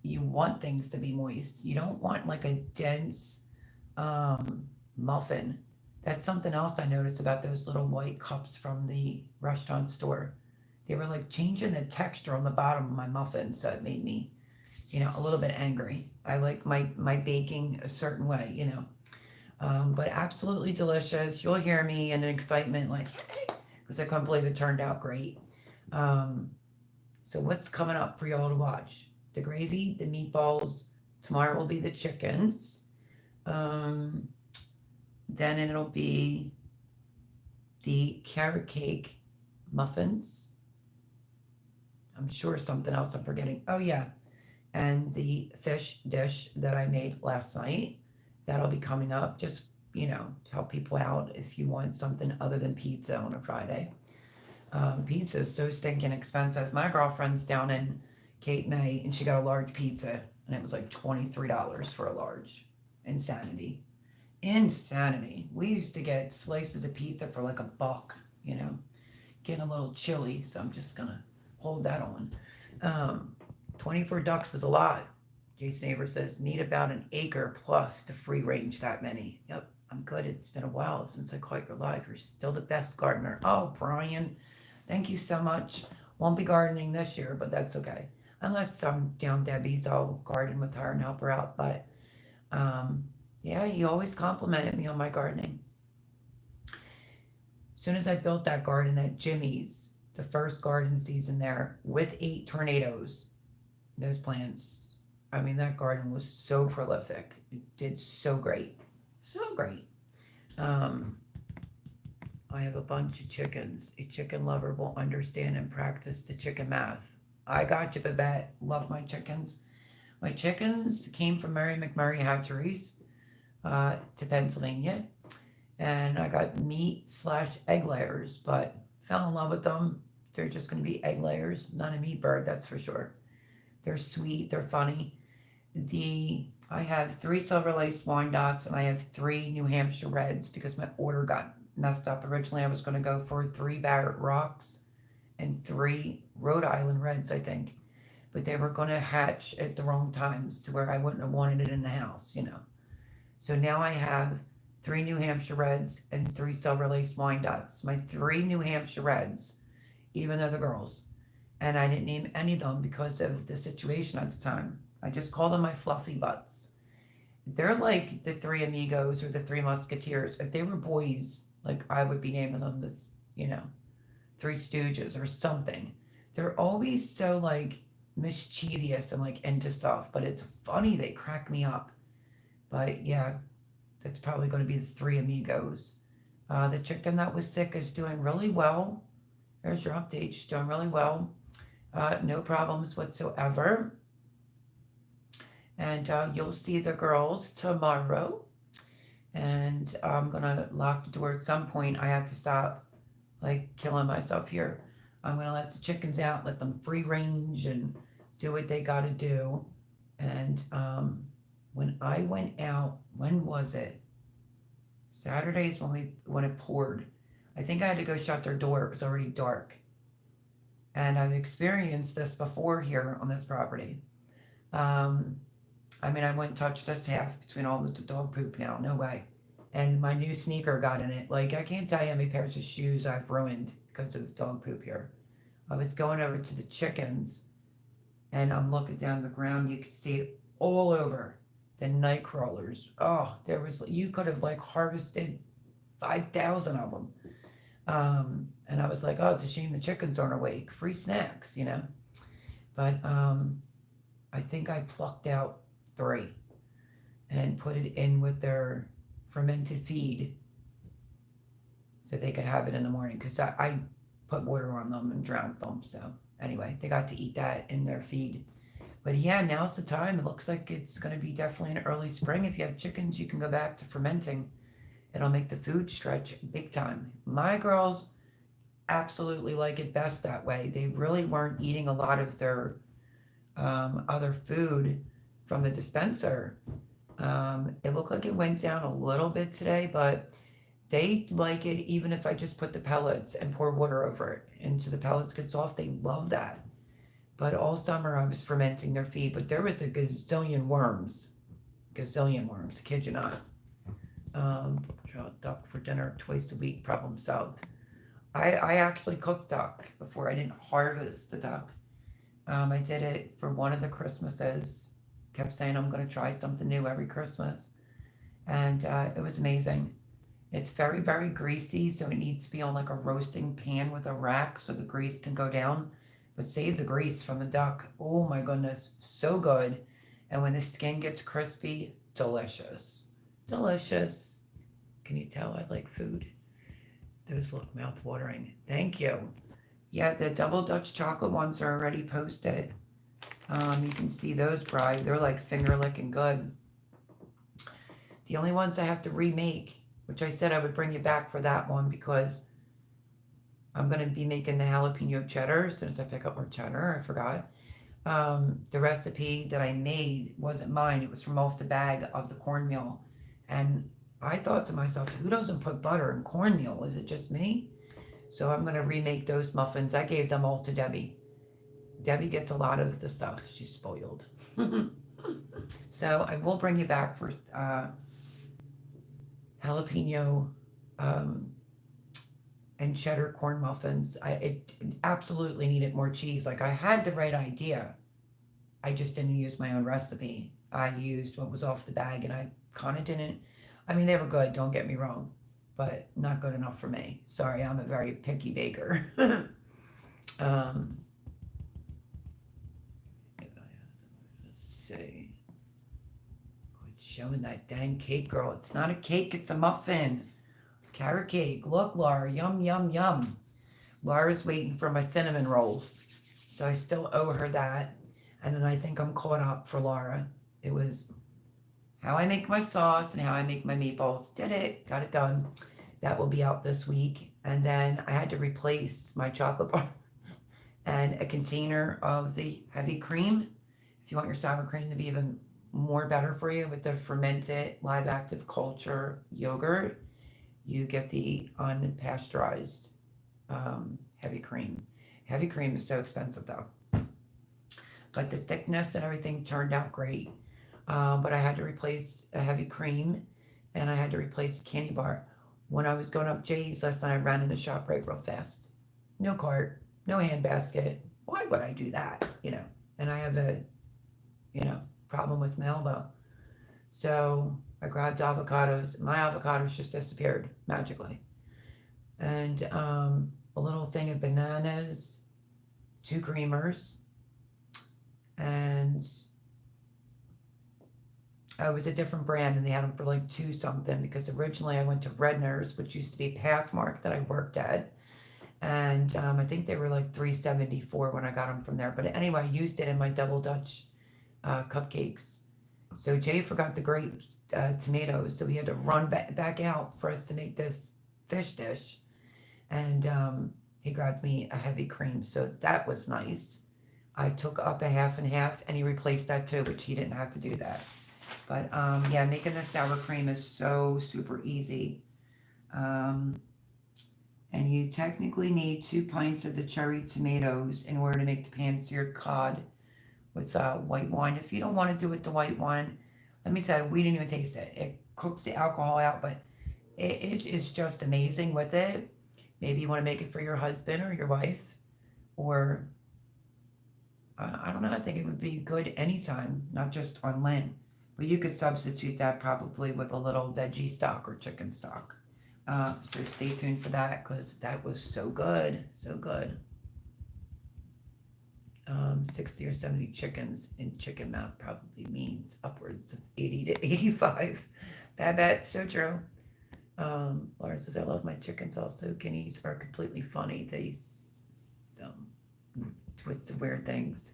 Speaker 1: you want things to be moist. You don't want like a dense muffin. That's something else I noticed about those little white cups from the restaurant store. They were like changing the texture on the bottom of my muffin, so it made me, a little bit angry. I like my baking a certain way, but absolutely delicious. You'll hear me in an excitement like, hey, because I couldn't believe it turned out great. So what's coming up for y'all to watch? The gravy, the meatballs. Tomorrow will be the chickens. Then it'll be the carrot cake muffins. I'm sure something else I'm forgetting. Oh yeah, and the fish dish that I made last night. That'll be coming up. Just to help people out if you want something other than pizza on a Friday. Pizza is so stinking expensive. My girlfriend's down in Cape May and she got a large pizza and it was like $23 for a large. Insanity. Insanity. We used to get slices of pizza for like $1, getting a little chilly, so I'm just gonna hold that on. 24 ducks is a lot. Jason Neighbor says, need about an acre plus to free range that many. Yep, I'm good. It's been a while since I caught your live. You're still the best gardener. Oh, Brian, thank you so much. Won't be gardening this year, but that's okay. Unless I'm down Debbie's, I'll garden with her and help her out. But yeah, you always complimented me on my gardening. As soon as I built that garden at Jimmy's, the first garden season there, with 8 tornadoes, those plants, I mean, that garden was so prolific. It did so great. So great. I have a bunch of chickens. A chicken lover will understand and practice the chicken math. I got you, Babette. Love my chickens. My chickens came from Mary McMurray Hatcheries to Pennsylvania. And I got meat/egg layers, but fell in love with them. They're just going to be egg layers, not a meat bird, that's for sure. They're sweet, they're funny. I have 3 Silver Laced Wyandottes and I have 3 New Hampshire Reds because my order got messed up. Originally, I was going to go for 3 Barrett Rocks and 3 Rhode Island Reds, I think. But they were going to hatch at the wrong times to where I wouldn't have wanted it in the house, So now I have 3 New Hampshire Reds and 3 Silver Laced Wyandottes. My 3 New Hampshire Reds, even though they're girls. And I didn't name any of them because of the situation at the time. I just call them my fluffy butts. They're like the 3 Amigos or the 3 Musketeers. If they were boys, like I would be naming them this, 3 Stooges or something. They're always so like mischievous and like into stuff, but it's funny. They crack me up. But yeah, that's probably going to be the 3 Amigos. The chicken that was sick is doing really well. There's your update. She's doing really well. No problems whatsoever. And you'll see the girls tomorrow. And I'm going to lock the door at some point. I have to stop like killing myself here. I'm going to let the chickens out, let them free range and do what they got to do. And when I went out, when was it? Saturdays when it poured. I think I had to go shut their door. It was already dark. And I've experienced this before here on this property. I wouldn't touch this half between all the dog poop now. No way. And my new sneaker got in it. Like, I can't tell you how many pairs of shoes I've ruined because of dog poop here. I was going over to the chickens, and I'm looking down the ground. You could see it all over. The night crawlers. Oh, you could have, like, harvested 5,000 of them. And I was like, oh, it's a shame the chickens aren't awake. Free snacks, you know. But I think I plucked out 3 and put it in with their fermented feed so they could have it in the morning. Because I put water on them and drowned them. So anyway, they got to eat that in their feed. But yeah, now's the time. It looks like it's going to be definitely an early spring. If you have chickens, you can go back to fermenting. It'll make the food stretch big time. My girls absolutely like it best that way. They really weren't eating a lot of their other food from the dispenser. It looked like it went down a little bit today, but they like it even if I just put the pellets and pour water over it. And so the pellets get soft. They love that. But all summer I was fermenting their feed, but there was a gazillion worms. Gazillion worms, I kid you not. Duck for dinner twice a week, problem solved. I actually cooked duck before. I didn't harvest the duck. I did it for one of the Christmases. Kept saying I'm going to try something new every Christmas. And it was amazing. It's very, very greasy, so it needs to be on like a roasting pan with a rack so the grease can go down. But save the grease from the duck. Oh my goodness, so good. And when the skin gets crispy, delicious. Delicious. Can you tell I like food? Those look mouth-watering. Thank you. Yeah, the double Dutch chocolate ones are already posted. You can see those, Bri. They're like finger-licking good. The only ones I have to remake, which I said I would bring you back for that one because I'm going to be making the jalapeno cheddar as soon as I pick up more cheddar. I forgot. The recipe that I made wasn't mine. It was from off the bag of the cornmeal. And I thought to myself, who doesn't put butter in cornmeal? Is it just me? So I'm going to remake those muffins. I gave them all to Debbie. Debbie gets a lot of the stuff. She's spoiled. So I will bring you back for jalapeno and cheddar corn muffins. It absolutely needed more cheese. Like I had the right idea. I just didn't use my own recipe. I used what was off the bag and I kind of didn't. I mean, they were good, don't get me wrong, but not good enough for me. Sorry, I'm a very picky baker. Let's see. Quit showing that dang cake, girl. It's not a cake, it's a muffin. Carrot cake. Look, Laura. Yum, yum, yum. Laura's waiting for my cinnamon rolls. So I still owe her that. And then I think I'm caught up for Laura. It was how I make my sauce and how I make my meatballs. Did it. Got it done. That will be out this week. And then I had to replace my chocolate bar and a container of the heavy cream. If you want your sour cream to be even more better for you with the fermented live active culture yogurt, you get the unpasteurized heavy cream. Heavy cream is so expensive though. But the thickness and everything turned out great. But I had to replace a heavy cream and I had to replace a candy bar. When I was going up Jay's last night, I ran into ShopRite real fast. No cart, no handbasket. Why would I do that? You know, and I have a, problem with my elbow. So I grabbed avocados. My avocados just disappeared magically. And a little thing of bananas, 2 creamers, and it was a different brand and they had them for like 2 something because originally I went to Redner's, which used to be Pathmark that I worked at. And I think they were like $3.74 when I got them from there. But anyway, I used it in my double Dutch cupcakes. So Jay forgot the grape tomatoes, so he had to run back out for us to make this fish dish. And he grabbed me a heavy cream, so that was nice. I took up a half and half, and he replaced that too, which he didn't have to do that. But yeah, making the sour cream is so super easy. And you technically need 2 pints of the cherry tomatoes in order to make the pan-seared cod with white wine. If you don't want to do it the white wine, let me tell you, we didn't even taste it. It cooks the alcohol out, but it is just amazing with it. Maybe you want to make it for your husband or your wife, or I don't know. I think it would be good anytime, not just on Lent. But you could substitute that probably with a little veggie stock or chicken stock. So stay tuned for that because that was so good. So good. 60 or 70 chickens in chicken mouth probably means upwards of 80 to 85. Babette, so true. Laura says, I love my chickens also. Guineas are completely funny. They twist some weird things.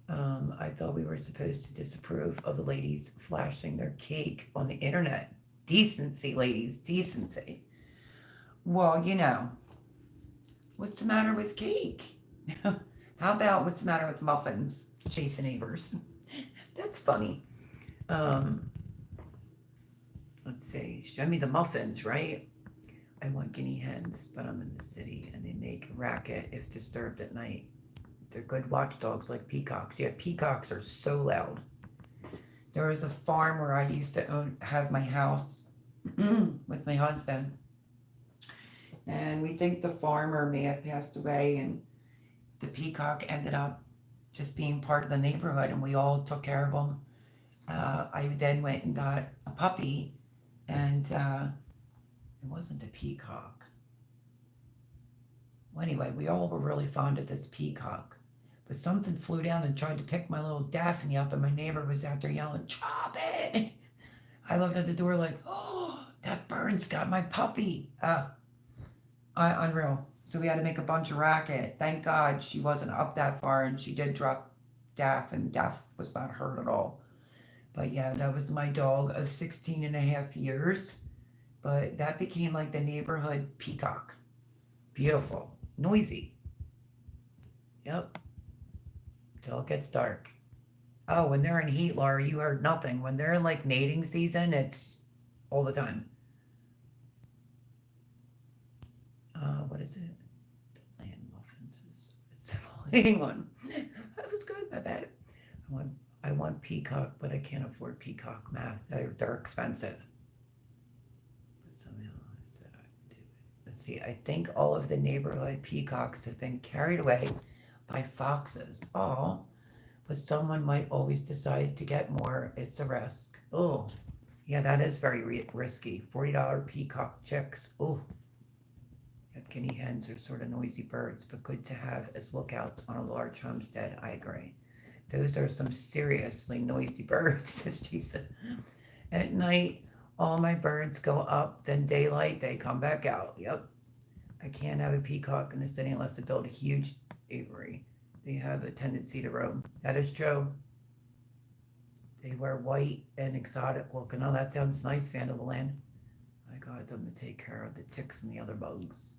Speaker 1: I thought we were supposed to disapprove of the ladies flashing their cake on the internet. Decency, ladies, decency. Well, what's the matter with cake? How about what's the matter with muffins, Jason Avers? That's funny. Let's see. Show me the muffins, right? I want guinea hens, but I'm in the city and they make a racket if disturbed at night. They're good watchdogs like peacocks. Yeah, peacocks are so loud. There was a farm where I used to have my house with my husband. And we think the farmer may have passed away and the peacock ended up just being part of the neighborhood and we all took care of him. I then went and got a puppy and it wasn't a peacock. Well, anyway, we all were really fond of this peacock. But something flew down and tried to pick my little Daphne up and my neighbor was out there yelling, drop it! I looked at the door like, oh, that bird's got my puppy. Unreal. So we had to make a bunch of racket. Thank God she wasn't up that far and she did drop Daph and Daph was not hurt at all. But yeah, that was my dog of 16 and a half years. But that became like the neighborhood peacock. Beautiful. Noisy. Yep. Till it gets dark. Oh, when they're in heat, Laura, you heard nothing. When they're in like mating season, it's all the time. What is it? The land muffins is it's a eating one. That was good, I bet. I want peacock, but I can't afford peacock math. They're expensive. But somehow I said I would do it. Let's see. I think all of the neighborhood peacocks have been carried away by foxes. Oh, but someone might always decide to get more. It's a risk. Oh, yeah, that is very risky. $40 peacock chicks. Oh. Guinea hens are sort of noisy birds, but good to have as lookouts on a large homestead. I agree. Those are some seriously noisy birds, says Jason. At night, all my birds go up, then daylight, they come back out. Yep. I can't have a peacock in the city unless I build a huge aviary. They have a tendency to roam. That is true. They wear white and exotic looking. Oh, that sounds nice, Fan of the Land. I got them to take care of the ticks and the other bugs.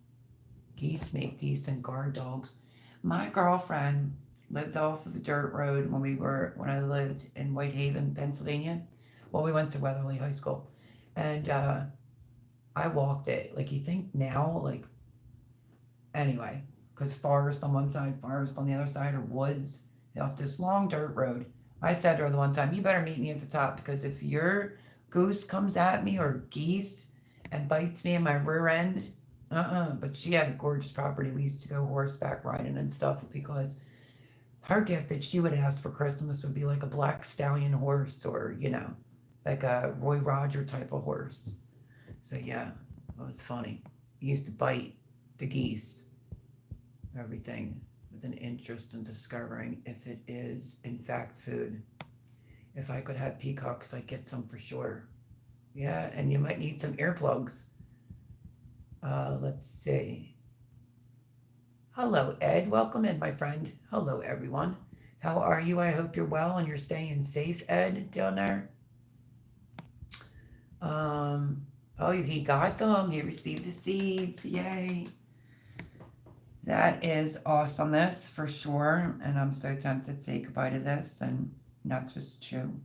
Speaker 1: Geese make decent guard dogs. My girlfriend lived off of a dirt road when I lived in Whitehaven, Pennsylvania. Well, we went to Weatherly High School, and I walked it. Like you think now, like anyway, because forest on one side, forest on the other side, or woods off this long dirt road. I said to her the one time, "You better meet me at the top because if your goose comes at me or geese and bites me in my rear end." But she had a gorgeous property. We used to go horseback riding and stuff because her gift that she would ask for Christmas would be like a black stallion horse or, like a Roy Roger type of horse. So yeah, it was funny. He used to bite the geese, everything, with an interest in discovering if it is in fact food. If I could have peacocks, I'd get some for sure. Yeah, and you might need some earplugs. Let's see. Hello, Ed. Welcome in, my friend. Hello, everyone. How are you? I hope you're well and you're staying safe, Ed, down there. Oh, he got them. He received the seeds. Yay. That is awesomeness for sure. And I'm so tempted to say goodbye to this and you're not supposed to chew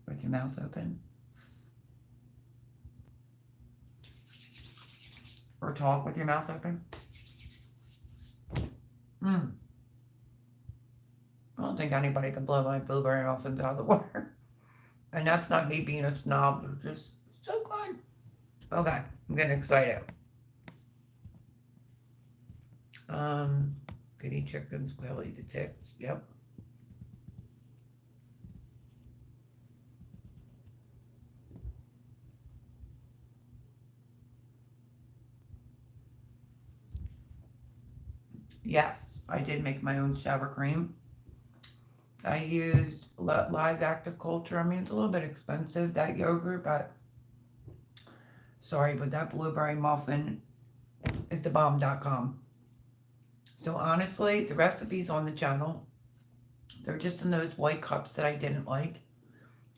Speaker 1: with your mouth open. Or talk with your mouth open. I don't think anybody can blow my blueberry muffins out of the water. And that's not me being a snob. It's just so good. Okay, I'm getting excited. Could eat chickens, will eat the ticks. Yep. Yes, I did make my own sour cream. I used Live Active Culture. I mean, it's a little bit expensive, that yogurt, but sorry, but that blueberry muffin is the bomb.com. So honestly, the recipes on the channel, they're just in those white cups that I didn't like.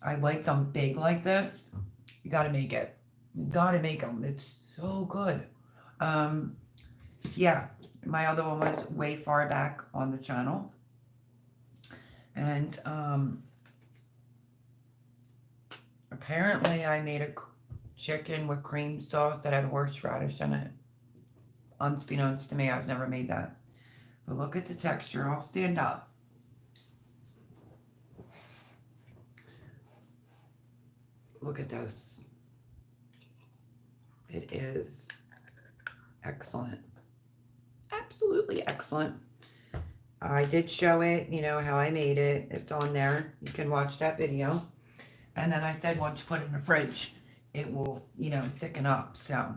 Speaker 1: I like them big like this. You gotta make it. You gotta make them. It's so good. Um, yeah, my other one was way far back on the channel. And apparently I made a chicken with cream sauce that had horseradish in it. Unbeknownst to me, I've never made that. But look at the texture. I'll stand up. Look at this. It is excellent. Absolutely excellent. I did show it, how I made it. It's on there. You can watch that video. And then I said once you put it in the fridge, it will, thicken up. So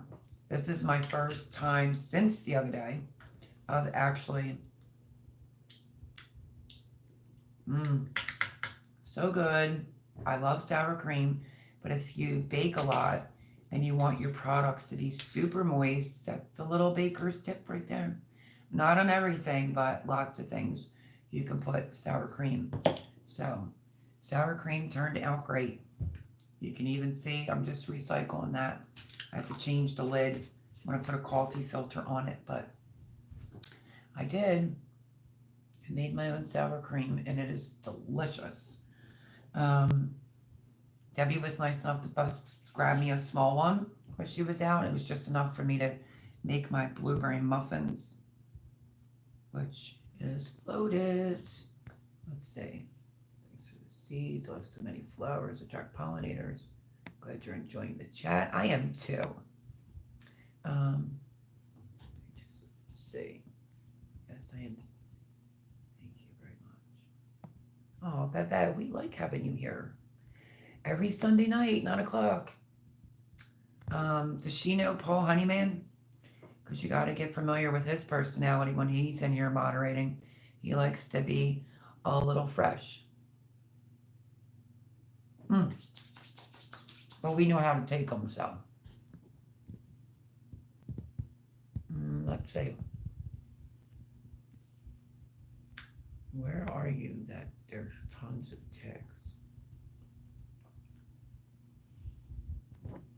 Speaker 1: this is my first time since the other day of actually, so good. I love sour cream, but if you bake a lot and you want your products to be super moist, that's a little baker's tip right there. Not on everything, but lots of things you can put sour cream. So sour cream turned out great. You can even see I'm just recycling that. I have to change the lid. I'm going to put a coffee filter on it, but I did. I made my own sour cream, and it is delicious. Debbie was nice enough to grab me a small one when she was out. It was just enough for me to make my blueberry muffins, which is loaded. Let's see. Thanks for the seeds. I have so many flowers, attract pollinators. Glad you're enjoying the chat. I am too. Just see. Yes, I am. Thank you very much. Oh, Bebe, we like having you here. Every Sunday night, 9 o'clock. Does she know Paul Honeyman? Because you got to get familiar with his personality when he's in here moderating. He likes to be a little fresh. But we know how to take them, so. Let's see. Where are you that there's tons of ticks?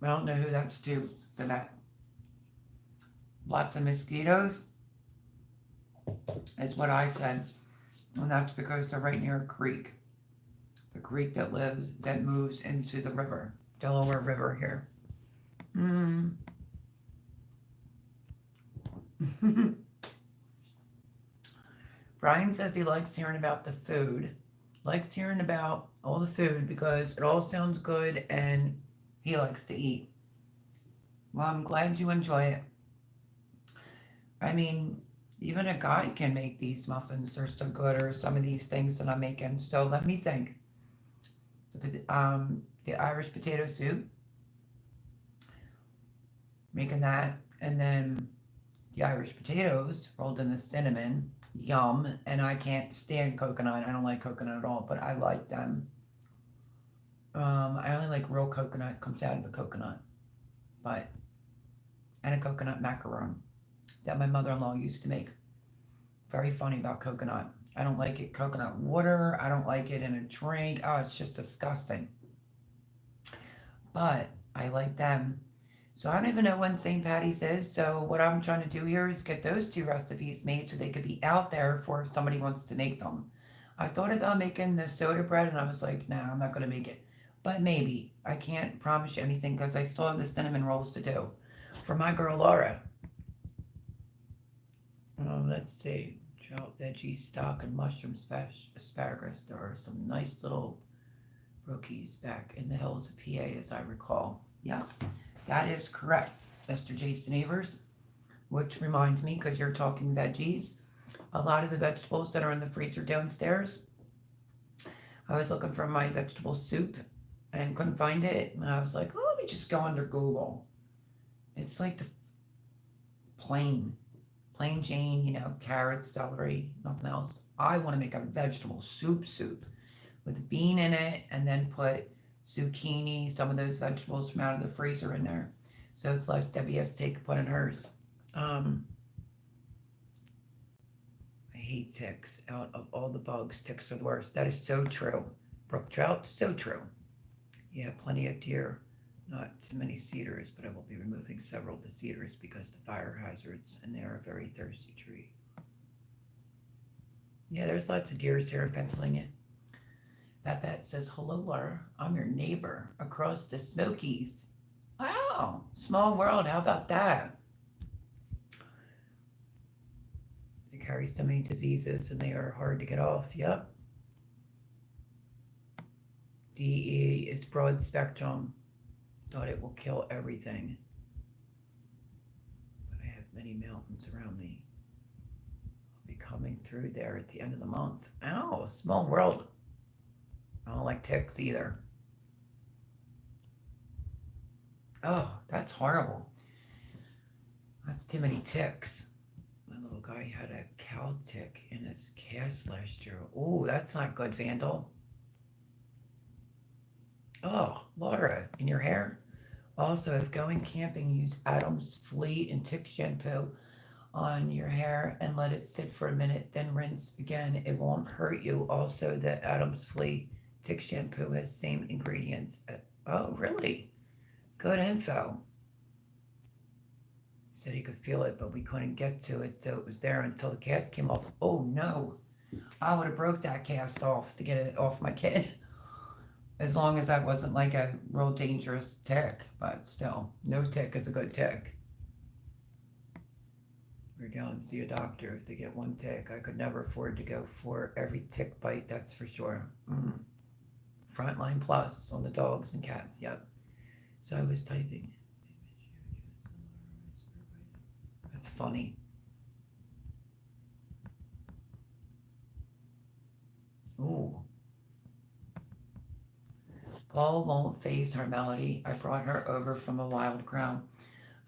Speaker 1: I don't know who that's to, but that lots of mosquitoes is what I said. And that's because they're right near a creek. The creek that moves into the river, Delaware River here. Brian says he likes hearing about the food. Likes hearing about all the food because it all sounds good and he likes to eat. Well, I'm glad you enjoy it. I mean, even a guy can make these muffins. They're so good, or some of these things that I'm making. So let me think. The Irish potato soup. Making that. And then the Irish potatoes rolled in the cinnamon. Yum. And I can't stand coconut. I don't like coconut at all, but I like them. I only like real coconut. Comes out of the coconut. And a coconut macaron that my mother-in-law used to make. Very funny about coconut. I don't like it coconut water. I don't like it in a drink. Oh, it's just disgusting. But I like them. So I don't even know when St. Patty's is. So what I'm trying to do here is get those two recipes made so they could be out there for if somebody wants to make them. I thought about making the soda bread and I was like, nah, I'm not going to make it. But maybe. I can't promise you anything because I still have the cinnamon rolls to do for my girl Laura. Let's see. Trout, veggie, stock, and mushroom asparagus. There are some nice little brookies back in the hills of PA, as I recall. Yeah, that is correct, Mr. Jason Avers. Which reminds me, because you're talking veggies, a lot of the vegetables that are in the freezer downstairs, I was looking for my vegetable soup and couldn't find it. And I was like, oh, let me just go under Google. It's like the plain plain Jane, carrots, celery, nothing else. I want to make a vegetable soup with bean in it and then put zucchini, some of those vegetables from out of the freezer in there. So it's less Debbie has to take and put in hers. I hate ticks. Out of all the bugs, ticks are the worst. That is so true. Brook trout, so true. Yeah, plenty of deer. Not too many cedars, but I will be removing several of the cedars because the fire hazards, and they are a very thirsty tree. Yeah, there's lots of deers here in Pennsylvania. Babette says, hello, Laura. I'm your neighbor across the Smokies. Wow, small world. How about that? They carry so many diseases and they are hard to get off. Yep. DE is broad spectrum. Thought it will kill everything. But I have many mountains around me. I'll be coming through there at the end of the month. Ow, small world. I don't like ticks either. Oh, that's horrible. That's too many ticks. My little guy had a cow tick in his calf last year. Oh, that's not good, Vandal. Oh, Laura, in your hair? Also, if going camping, use Adam's Flea and Tick Shampoo on your hair and let it sit for a minute, then rinse again. It won't hurt you. Also, the Adam's Flea Tick Shampoo has same ingredients. Oh, really? Good info. He said he could feel it, but we couldn't get to it, so it was there until the cast came off. Oh, no. I would have broke that cast off to get it off my kid. As long as that wasn't like a real dangerous tick, but still, no tick is a good tick. We're going to see a doctor if they get one tick. I could never afford to go for every tick bite, that's for sure. Frontline Plus on the dogs and cats, yep. So I was typing. That's funny. Ooh. Paul won't face her, Melody. I brought her over from a wild crown.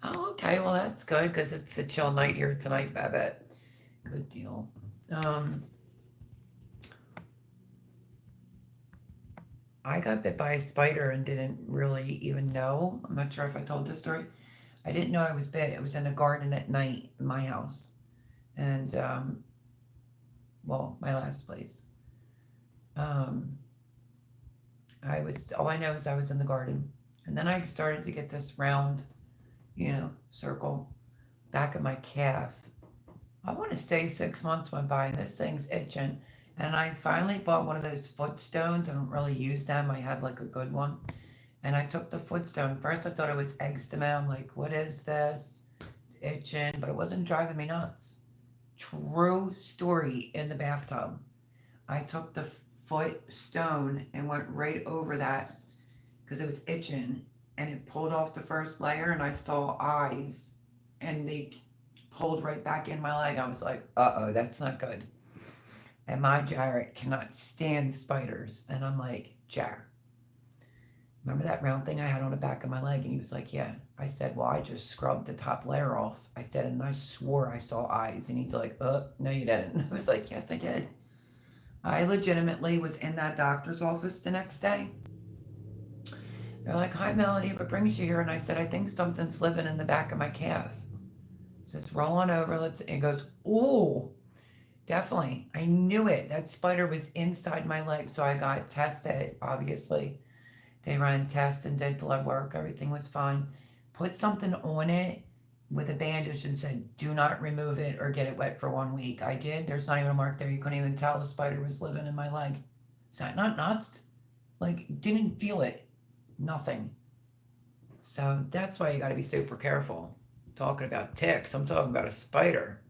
Speaker 1: Oh, okay. Well, that's good because it's a chill night here tonight, Babette. Good deal. I got bit by a spider and didn't really even know. I'm not sure if I told this story. I didn't know I was bit. It was in the garden at night in my house. And, well, my last place. All I know is I was in the garden. And then I started to get this round, circle back of my calf. I want to say 6 months went by and this thing's itching. And I finally bought one of those foot stones. I don't really use them. I had like a good one. And I took the foot stone. First I thought it was eczema. I'm like, what is this? It's itching, but it wasn't driving me nuts. True story in the bathtub. I took the foot stone and went right over that because it was itching and it pulled off the first layer and I saw eyes and they pulled right back in my leg. I was like, uh-oh, that's not good. And my Jarrett cannot stand spiders. And I'm like, Jarrett, remember that round thing I had on the back of my leg? And he was like, yeah. I said, well, I just scrubbed the top layer off. I said, and I swore I saw eyes. And he's like, no, you didn't. I was like, yes, I did. I legitimately was in that doctor's office the next day. They're like, hi, Melody, what brings you here? And I said, I think something's living in the back of my calf. Says, roll on over. And he goes, ooh, definitely. I knew it. That spider was inside my leg. So I got tested, obviously. They ran tests and did blood work. Everything was fine. Put something on it with a bandage and said, do not remove it or get it wet for 1 week. I did. There's not even a mark there. You couldn't even tell the spider was living in my leg. Is that not nuts? Like, didn't feel it. Nothing. So that's why you got to be super careful. Talking about ticks. I'm talking about a spider.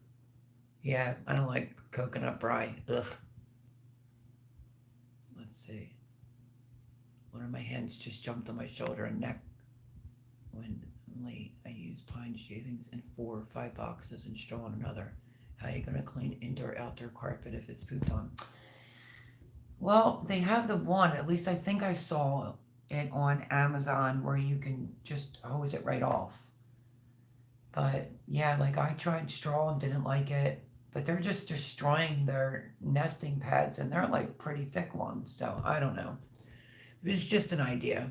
Speaker 1: Yeah, I don't like coconut brine. Ugh. Let's see. One of my hens just jumped on my shoulder and neck when late. I use pine shavings in 4 or 5 boxes and straw on another. How are you going to clean indoor outdoor carpet if it's futon? Well, they have the one, at least I think I saw it on Amazon, where you can just hose it right off. But yeah, like I tried straw and didn't like it. But they're just destroying their nesting pads and they're like pretty thick ones. So I don't know. It's just an idea.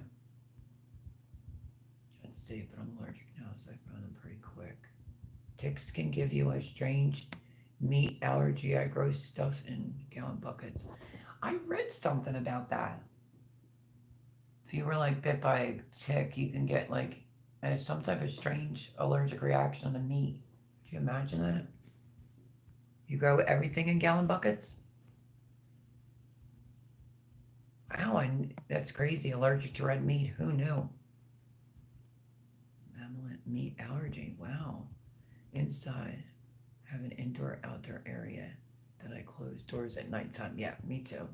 Speaker 1: Let's see if I'm allergic now, so I found them pretty quick. Ticks can give you a strange meat allergy. I grow stuff in gallon buckets. I read something about that. If you were like bit by a tick, you can get like some type of strange allergic reaction to meat. Can you imagine that? You grow everything in gallon buckets? Wow, and that's crazy. Allergic to red meat. Who knew? Mammal meat allergy. Wow. Inside, have an indoor outdoor area that I close doors at nighttime. Yeah, me too.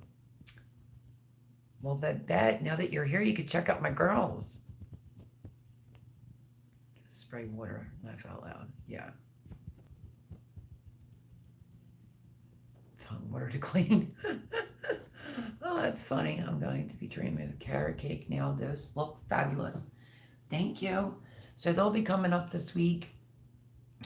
Speaker 1: Well, that now that you're here, you could check out my girls. Just spray water, laugh out loud. Yeah, tongue water to clean. Oh, that's funny. I'm going to be dreaming of carrot cake now. Those look fabulous. Thank you. So they'll be coming up this week.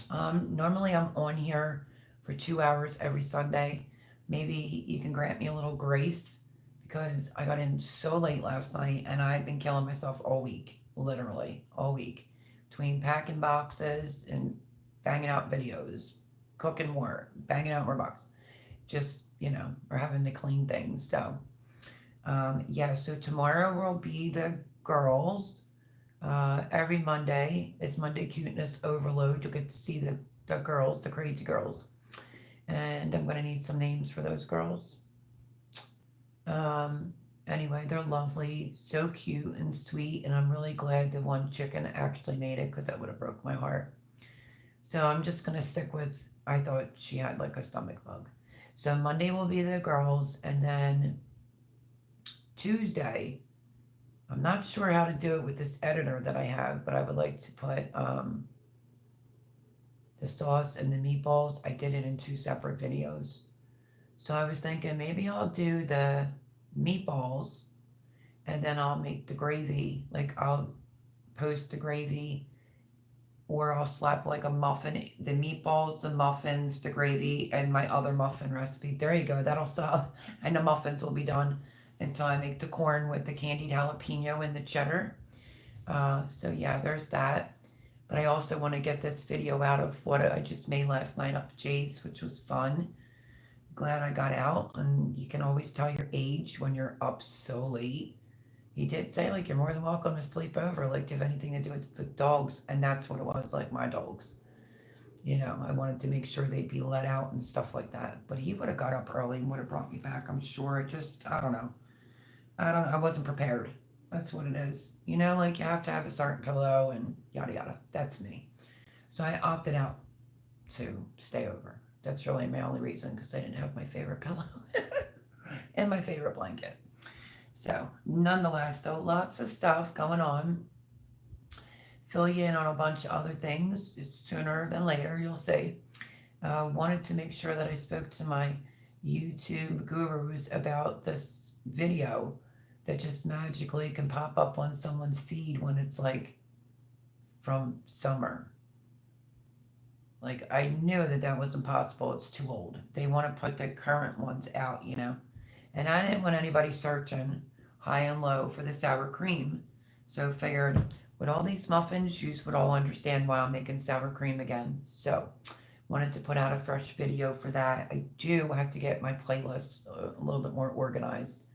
Speaker 1: Normally I'm on here for 2 hours every Sunday. Maybe you can grant me a little grace because I got in so late last night and I've been killing myself all week, literally all week, between packing boxes and banging out videos, cooking more, banging out more boxes. Just, we're having to clean things. So, yeah, so tomorrow will be the girls. Every Monday is Monday Cuteness Overload. You'll get to see the girls, the crazy girls. And I'm going to need some names for those girls. Anyway, they're lovely, so cute and sweet, and I'm really glad the one chicken actually made it because that would have broke my heart. So I'm just going to stick with, I thought she had like a stomach bug. So Monday will be the girls, and then Tuesday, I'm not sure how to do it with this editor that I have, but I would like to put the sauce and the meatballs. I did it in two separate videos. So I was thinking maybe I'll do the meatballs and then I'll make the gravy. Like I'll post the gravy or I'll slap like a muffin, the meatballs, the muffins, the gravy, and my other muffin recipe. There you go. That'll stop. And the muffins will be done until I make the corn with the candied jalapeno and the cheddar. So yeah, there's that. But I also want to get this video out of what I just made last night up Jace, which was fun. Glad I got out, and you can always tell your age when you're up so late. He did say like you're more than welcome to sleep over, like if anything to do with dogs, and that's what it was, like my dogs. I wanted to make sure they'd be let out and stuff like that. But he would have got up early and would have brought me back, I'm sure. Just I don't know. I wasn't prepared. That's what it is. Like you have to have a certain pillow and yada yada. That's me. So I opted out to stay over. That's really my only reason because I didn't have my favorite pillow and my favorite blanket. So, nonetheless, so lots of stuff going on. Fill you in on a bunch of other things sooner than later, you'll see. Wanted to make sure that I spoke to my YouTube gurus about this video that just magically can pop up on someone's feed when it's like from summer. Like, I knew that was impossible. It's too old. They want to put the current ones out, And I didn't want anybody searching high and low for the sour cream. So figured with all these muffins, you would all understand why I'm making sour cream again. So wanted to put out a fresh video for that. I do have to get my playlist a little bit more organized.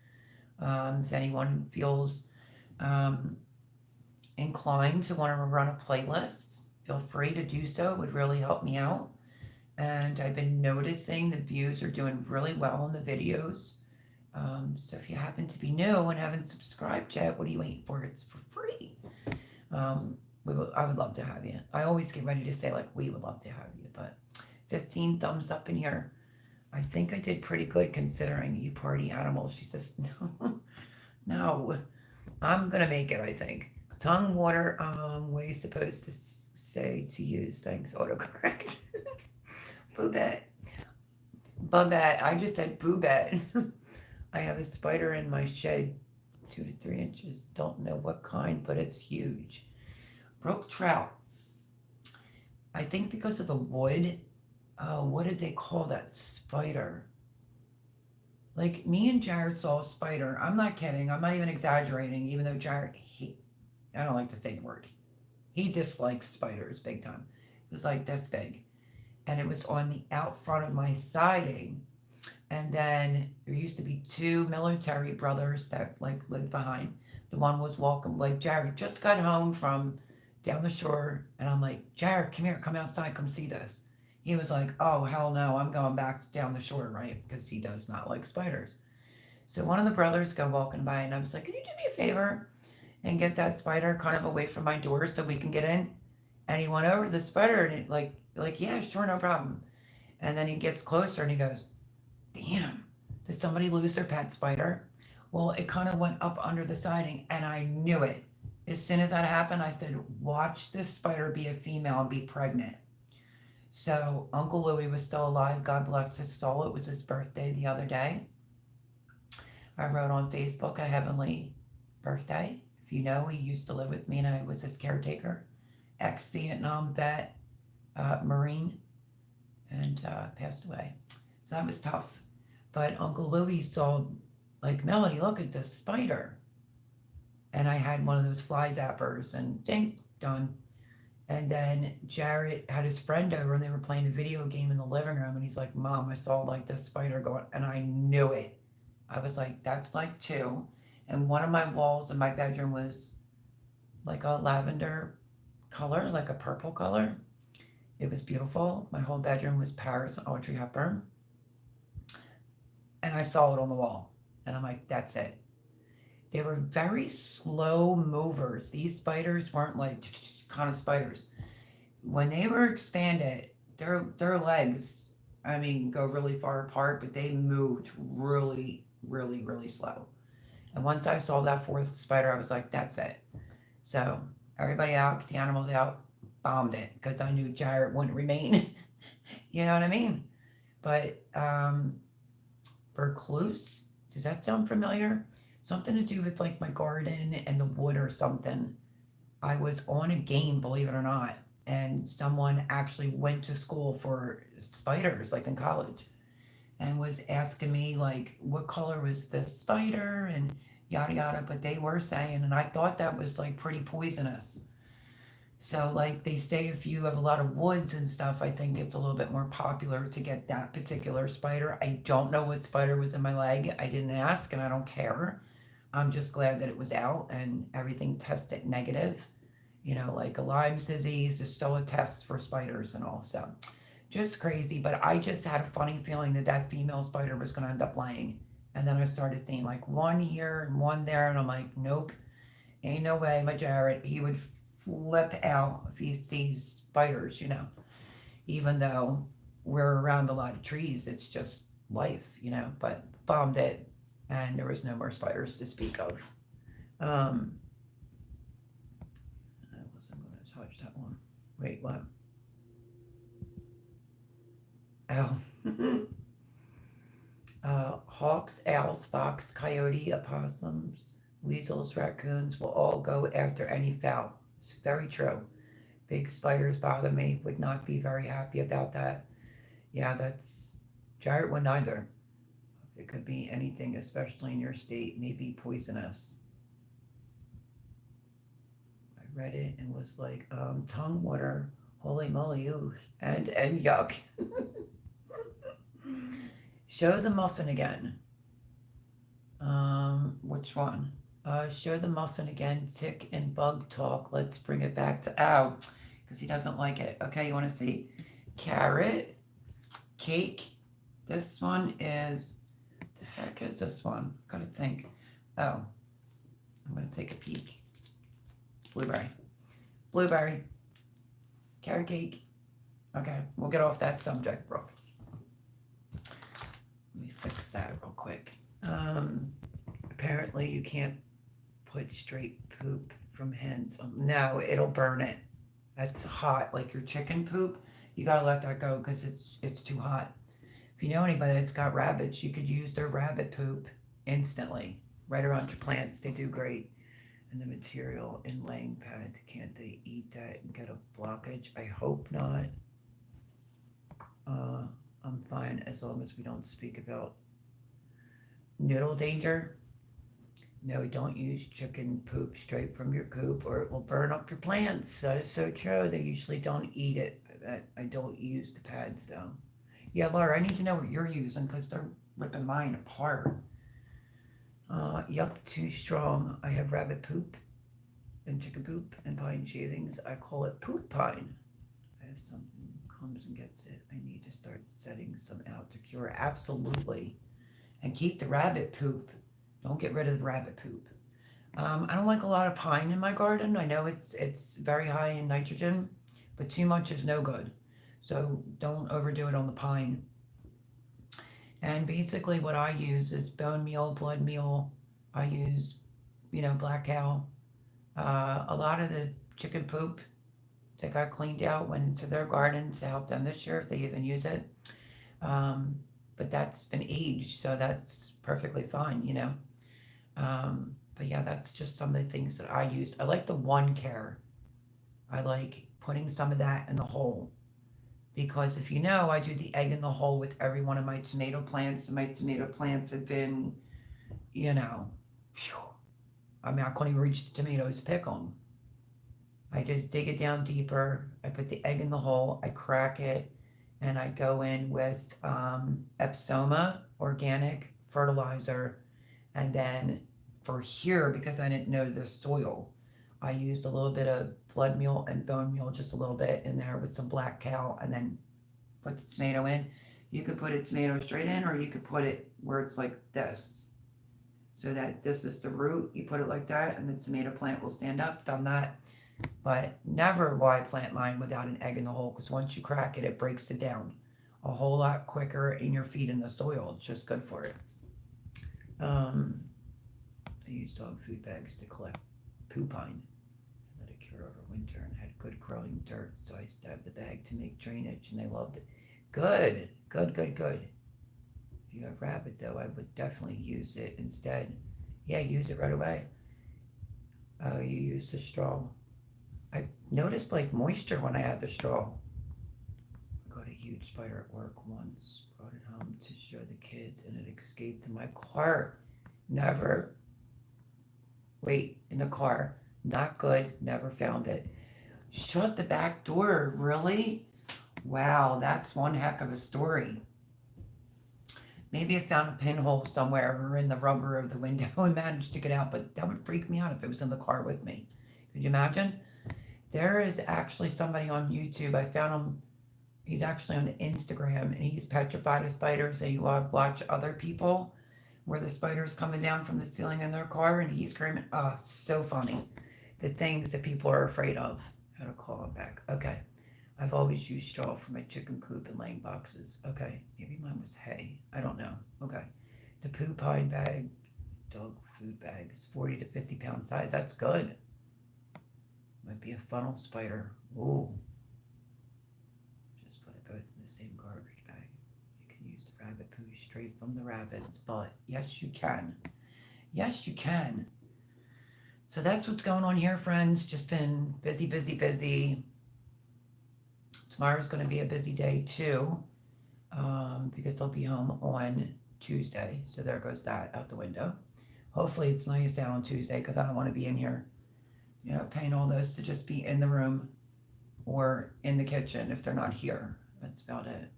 Speaker 1: If anyone feels inclined to want to run a playlist, feel free to do so. It would really help me out. And I've been noticing the views are doing really well in the videos. So if you happen to be new and haven't subscribed yet, what are you waiting for? It's for free. I would love to have you. I always get ready to say like we would love to have you, but 15 thumbs up in here. I think I did pretty good considering you party animals. She says no, no. I'm gonna make it. I think tongue water. What are you supposed to say to use? Thanks, autocorrect. Boobette. Bubette. I just said boobette. I have a spider in my shed, 2 to 3 inches. Don't know what kind, but it's huge. Brook trout. I think because of the wood. What did they call that spider? Like me and Jared saw a spider. I'm not kidding. I'm not even exaggerating. Even though Jared, I don't like to say the word. He dislikes spiders big time. It was like this big, and it was on the out front of my siding. And then there used to be two military brothers that like lived behind. The one was walking, like Jared just got home from down the shore, and I'm like, Jared, come here, come outside, come see this. He was like, oh hell no, I'm going back down the shore, right? Because he does not like spiders. So one of the brothers go walking by, and I was like, can you do me a favor and get that spider kind of away from my door so we can get in? And he went over to the spider, and it like yeah, sure, no problem. And then he gets closer, and he goes, damn, did somebody lose their pet spider? Well, it kind of went up under the siding, and I knew it. As soon as that happened, I said, watch this spider be a female and be pregnant. So Uncle Louis was still alive. God bless his soul. It was his birthday the other day. I wrote on Facebook a heavenly birthday. If you know, he used to live with me and I was his caretaker. Ex Vietnam vet, Marine, and passed away. So that was tough. But Uncle Louis saw, like, Melody, look at this spider. And I had one of those fly zappers and ding, done. And then Jarrett had his friend over and they were playing a video game in the living room. And he's like, Mom, I saw like this spider going. And I knew it. I was like, that's like two. And one of my walls in my bedroom was like a lavender color, like a purple color. It was beautiful. My whole bedroom was Paris and Audrey Hepburn. And I saw it on the wall. And I'm like, that's it. They were very slow movers. These spiders weren't like kind of spiders. When they were expanded, their legs, I mean, go really far apart, but they moved really, really, really slow. And once I saw that fourth spider, I was like, that's it. So everybody out, get the animals out, bombed it because I knew Jared wouldn't remain. You know what I mean? But recluse, does that sound familiar? Something to do with like my garden and the wood or something. I was on a game, believe it or not, and someone actually went to school for spiders, like in college, and was asking me like what color was this spider and yada yada. But they were saying, and I thought that was like pretty poisonous. So like they say if you have a lot of woods and stuff, I think it's a little bit more popular to get that particular spider. I don't know what spider was in my leg. I didn't ask and I don't care. I'm just glad that it was out and everything tested negative. You know, like a Lyme's disease, there's still a test for spiders and all. So just crazy. But I just had a funny feeling that that female spider was going to end up laying. And then I started seeing like one here and one there. And I'm like, nope, ain't no way, my Jared. He would flip out if he sees spiders, you know, even though we're around a lot of trees, it's just life, you know, but bombed it and there was no more spiders to speak of. I wasn't going to touch that one. Wait, what? Oh. Hawks, owls, fox, coyote, opossums, weasels, raccoons will all go after any fowl. It's very true. Big spiders bother me. Would not be very happy about that. Yeah, that's Jarrett would neither. It could be anything, especially in your state, maybe poisonous. I read it and was like, tongue water, holy moly, ooh, and yuck. Show the muffin again. Which one? Show the muffin again. Tick and bug talk. Let's bring it back to because he doesn't like it. Okay, you want to see carrot cake? This one is the heck is this one? Gotta think. Oh, I'm gonna take a peek. Blueberry, carrot cake. Okay, we'll get off that subject, Brooke. Let me fix that real quick. Apparently you can't put straight poop from hens. No, it'll burn it. That's hot, like your chicken poop. You gotta let that go because it's too hot. If you know anybody that's got rabbits, you could use their rabbit poop instantly right around your plants. They do great. And the material in laying pads, can't they eat that and get a blockage? I hope not. Uh, I'm fine as long as we don't speak about noodle danger. No, don't use chicken poop straight from your coop or it will burn up your plants. That is so true. They usually don't eat it. I don't use the pads though. Yeah, Laura, I need to know what you're using because they're ripping mine apart. Yup, too strong. I have rabbit poop and chicken poop and pine shavings. I call it poop pine. If something comes and gets it, I need to start setting some out to cure. Absolutely. And keep the rabbit poop. Don't get rid of the rabbit poop. I don't like a lot of pine in my garden. I know it's very high in nitrogen, but too much is no good. So don't overdo it on the pine. And basically, what I use is bone meal, blood meal. I use, black cow. A lot of the chicken poop that got cleaned out went into their gardens to help them this year if they even use it. But that's been aged, so that's perfectly fine. But yeah, that's just some of the things that I use. I like the one care. I like putting some of that in the hole because if you know, I do the egg in the hole with every one of my tomato plants, and my tomato plants have been, you know, phew, I mean, I couldn't even reach the tomatoes to pick them. I just dig it down deeper. I put the egg in the hole. I crack it, and I go in with Epsoma organic fertilizer, and then for here, because I didn't know the soil, I used a little bit of blood meal and bone meal, just a little bit in there with some black cow, and then put the tomato in. You could put a tomato straight in, or you could put it where it's like this, so that this is the root. You put it like that, and the tomato plant will stand up. Done that, but never will I plant mine without an egg in the hole, because once you crack it, it breaks it down a whole lot quicker in your feet in the soil. It's just good for it. Um, I used dog food bags to collect poo pine. Let it cure over winter and had good growing dirt, so I stabbed the bag to make drainage, and they loved it. Good, good, good, good. If you have rabbit, though, I would definitely use it instead. Yeah, use it right away. Oh, you use the straw. I noticed like moisture when I had the straw. I got a huge spider at work once. Brought it home to show the kids, and it escaped in my car. Never. Wait, in the car. Not good. Never found it. Shut the back door. Really? Wow, that's one heck of a story. Maybe I found a pinhole somewhere or in the rubber of the window and managed to get out, but that would freak me out if it was in the car with me. Could you imagine? There is actually somebody on YouTube. I found him. He's actually on Instagram, and he's petrified of spiders. And you watch other people where the spider's coming down from the ceiling in their car, and he's screaming. Oh, so funny. The things that people are afraid of. How to call it back. Okay. I've always used straw for my chicken coop and laying boxes. Okay. Maybe mine was hay. I don't know. Okay. The poo pine bag, dog food bags, 40 to 50 pound size. That's good. Might be a funnel spider. Ooh. Just put it both in the same garbage bag. You can use the rabbit poo straight from the rabbits, but yes, you can. Yes, you can. So that's what's going on here, friends. Just been busy, busy, busy. Tomorrow's going to be a busy day too, because I'll be home on Tuesday. So there goes that out the window. Hopefully it's nice out on Tuesday because I don't want to be in here, paying all this to just be in the room or in the kitchen if they're not here. That's about it.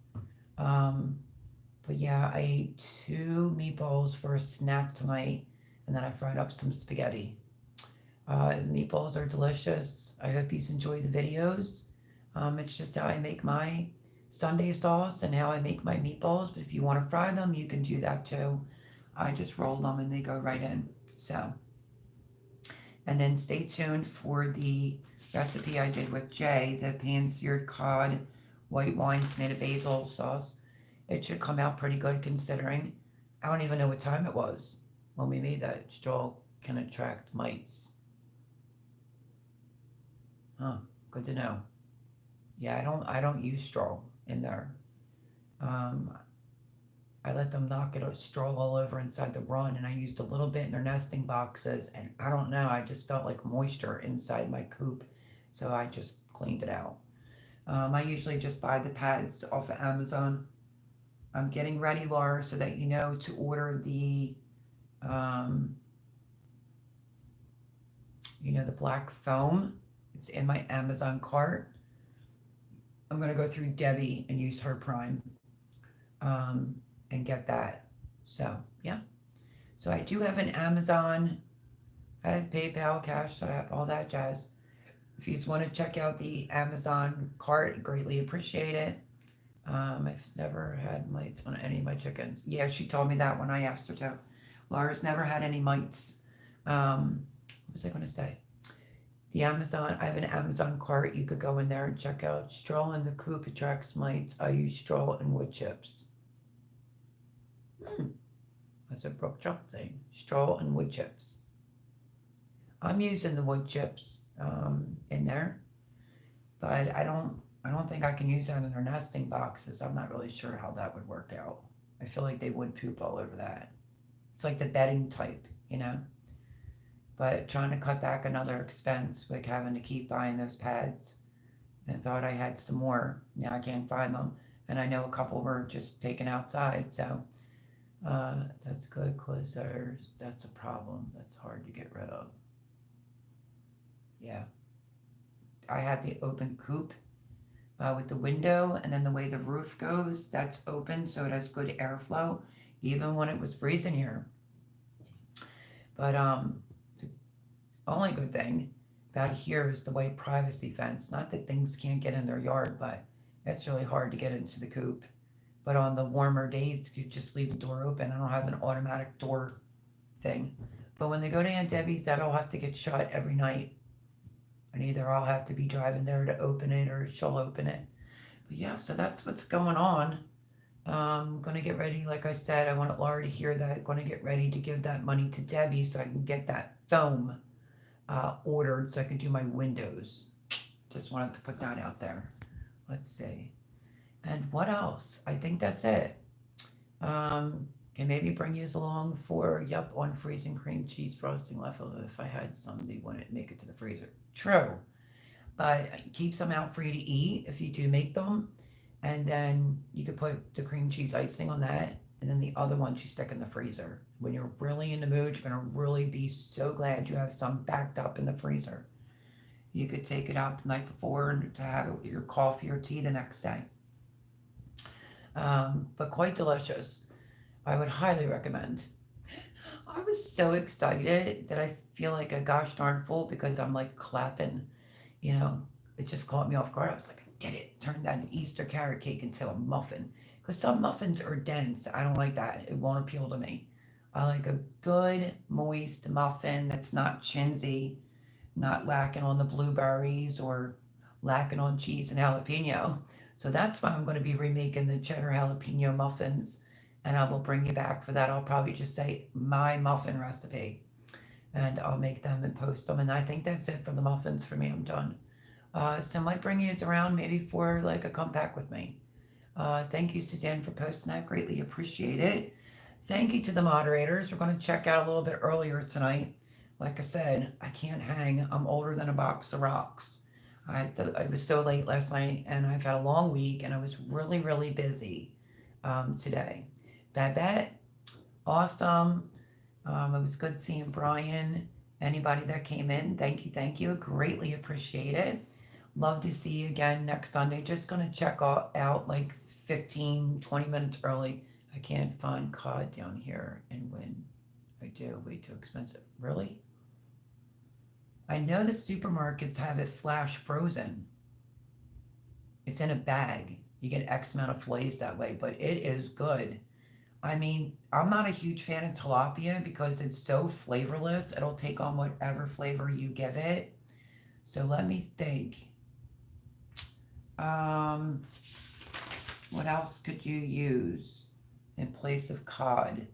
Speaker 1: But yeah, I ate 2 meatballs for a snack tonight, and then I fried up some spaghetti. Meatballs are delicious. I hope you enjoy the videos. It's just how I make my Sunday sauce and how I make my meatballs. But if you want to fry them, you can do that too. I just roll them and they go right in. So, and then stay tuned for the recipe I did with Jay, the pan-seared cod white wine tomato basil sauce. It should come out pretty good considering. I don't even know what time it was when we made that. Straw can attract mites. Huh, good to know. Yeah, I don't use straw in there. Um, I let them knock it straw all over inside the run, and I used a little bit in their nesting boxes, and I don't know, I just felt like moisture inside my coop, so I just cleaned it out. I usually just buy the pads off of Amazon. I'm getting ready, Laura, so that you know to order um, the black foam. It's in my Amazon cart. I'm gonna go through Debbie and use her Prime, um, and get that. So yeah. So I do have an Amazon. I have PayPal, Cash App, all that jazz. If you just want to check out the Amazon cart, greatly appreciate it. I've never had mites on any of my chickens. Yeah, she told me that when I asked her to. Laura's never had any mites. What was I going to say? The Amazon, I have an Amazon cart. You could go in there and check out straw in the coop attracts mites. I use straw and wood chips. That's what Brooke John's saying. Straw and wood chips. I'm using the wood chips in there, but I don't think I can use that in their nesting boxes. I'm not really sure how that would work out. I feel like they would poop all over that. It's like the bedding type. But trying to cut back another expense, like having to keep buying those pads. I thought I had some more. Now I can't find them. And I know a couple were just taken outside. So that's good because that's a problem. That's hard to get rid of. Yeah. I have the open coop with the window, and then the way the roof goes, that's open, so it has good airflow, even when it was freezing here. But the only good thing about here is the way privacy fence. Not that things can't get in their yard, but it's really hard to get into the coop. But on the warmer days, you just leave the door open. I don't have an automatic door thing. But when they go to Aunt Debbie's, that'll have to get shut every night. And either I'll have to be driving there to open it or she'll open it. But yeah, so that's what's going on. Gonna get ready, like I said, I wanted Laura to hear that. Gonna get ready to give that money to Debbie so I can get that foam ordered so I can do my windows. Just wanted to put that out there. Let's see. And what else? I think that's it. Can maybe bring you along for, one freezing cream cheese frosting left over if I had some, they wouldn't make it to the freezer. True. But keep some out for you to eat if you do make them. And then you could put the cream cheese icing on that. And then the other ones you stick in the freezer. When you're really in the mood, you're going to really be so glad you have some backed up in the freezer. You could take it out the night before and to have it with your coffee or tea the next day. But quite delicious. I would highly recommend. I was so excited that I feel like a gosh darn fool because I'm like clapping. It just caught me off guard. I was like, I did it. Turned that Easter carrot cake into a muffin. Because some muffins are dense. I don't like that. It won't appeal to me. I like a good, moist muffin that's not chinsy, not lacking on the blueberries or lacking on cheese and jalapeno. So that's why I'm going to be remaking the cheddar jalapeno muffins. And I will bring you back for that. I'll probably just say my muffin recipe. And I'll make them and post them. And I think that's it for the muffins for me. I'm done. So I might bring you around maybe for like a come back with me. Thank you, Suzanne, for posting that. Greatly appreciate it. Thank you to the moderators. We're going to check out a little bit earlier tonight. Like I said, I can't hang. I'm older than a box of rocks. I was so late last night, and I've had a long week, and I was really, really busy today. Babette, awesome. It was good seeing Brian. Anybody that came in, thank you, thank you. Greatly appreciate it. Love to see you again next Sunday. Just going to check out like 15, 20 minutes early. I can't find cod down here, and when I do, way too expensive. Really? I know the supermarkets have it flash frozen. It's in a bag. You get X amount of fillets that way, but it is good. I mean, I'm not a huge fan of tilapia because it's so flavorless. It'll take on whatever flavor you give it. So let me think. What else could you use in place of cod?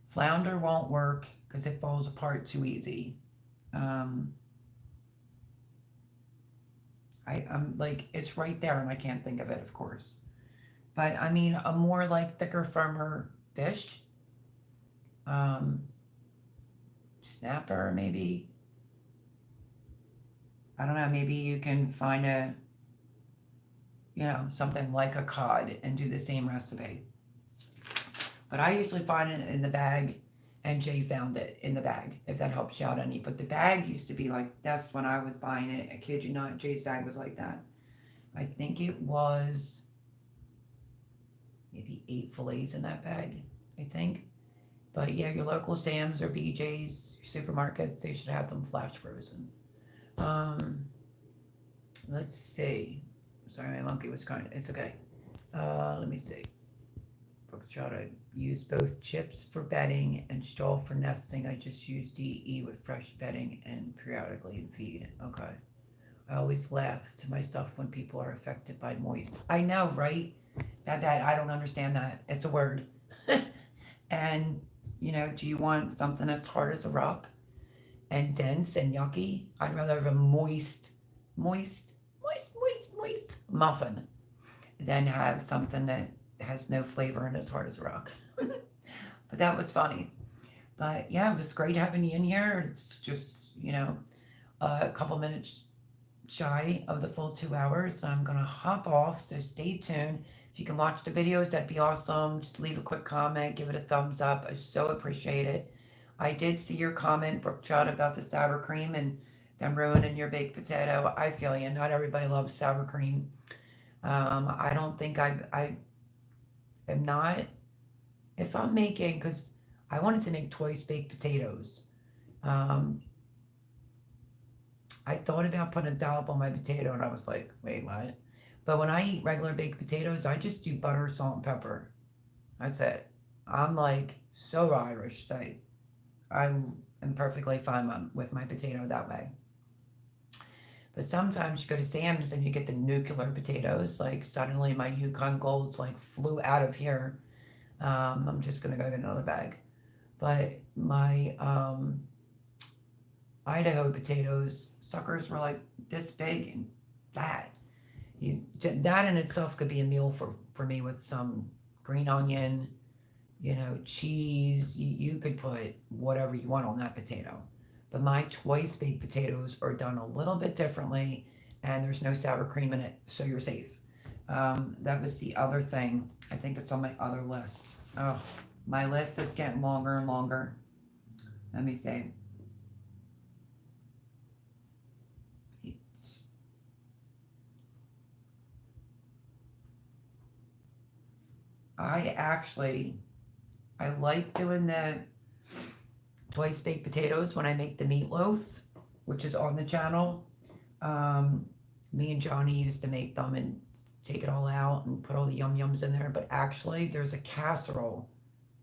Speaker 1: Flounder won't work because it falls apart too easy. I'm like, it's right there and I can't think of it, of course. But I mean, a more like thicker, firmer fish, um, snapper maybe. I don't know, maybe you can find something like a cod and do the same recipe. But I usually find it in the bag, and Jay found it in the bag, if that helps you out any. But the bag used to be like, that's when I was buying it. I kid you not, Jay's bag was like that. I think it was maybe 8 fillets in that bag, I think. But yeah, your local Sam's or BJ's supermarkets, they should have them flash frozen. Let's see. Sorry, my monkey was crying. It's okay. Let me see. Try to use both chips for bedding and straw for nesting. I just use DE with fresh bedding and periodically in feed. Okay. I always laugh to myself when people are affected by moist. I know, right? That I don't understand that. It's a word. And do you want something that's hard as a rock and dense and yucky? I'd rather have a moist muffin than have something that has no flavor and is hard as a rock. But that was funny. But yeah, it was great having you in here. It's just, a couple minutes shy of the full 2 hours. I'm going to hop off, so stay tuned. If you can watch the videos, that'd be awesome. Just leave a quick comment, give it a thumbs up. I so appreciate it. I did see your comment, Brooke Trout, about the sour cream and them ruining your baked potato. I feel you. Not everybody loves sour cream. I don't think I am not, if I'm making, because I wanted to make twice baked potatoes. I thought about putting a dollop on my potato and I was like, wait, what? But when I eat regular baked potatoes, I just do butter, salt, and pepper. That's it. I'm like so Irish that I am perfectly fine with my potato that way. But sometimes you go to Sam's and you get the nuclear potatoes. Like suddenly my Yukon Golds like flew out of here. I'm just gonna go get another bag. But my Idaho potatoes, suckers were like this big and fat. That in itself could be a meal for me with some green onion, cheese. You could put whatever you want on that potato. But my twice baked potatoes are done a little bit differently, and there's no sour cream in it, so you're safe. That was the other thing. I think it's on my other list. Oh, my list is getting longer and longer. Let me see. I like doing the twice baked potatoes when I make the meatloaf, which is on the channel. Me and Johnny used to make them and take it all out and put all the yum yums in there. But actually, there's a casserole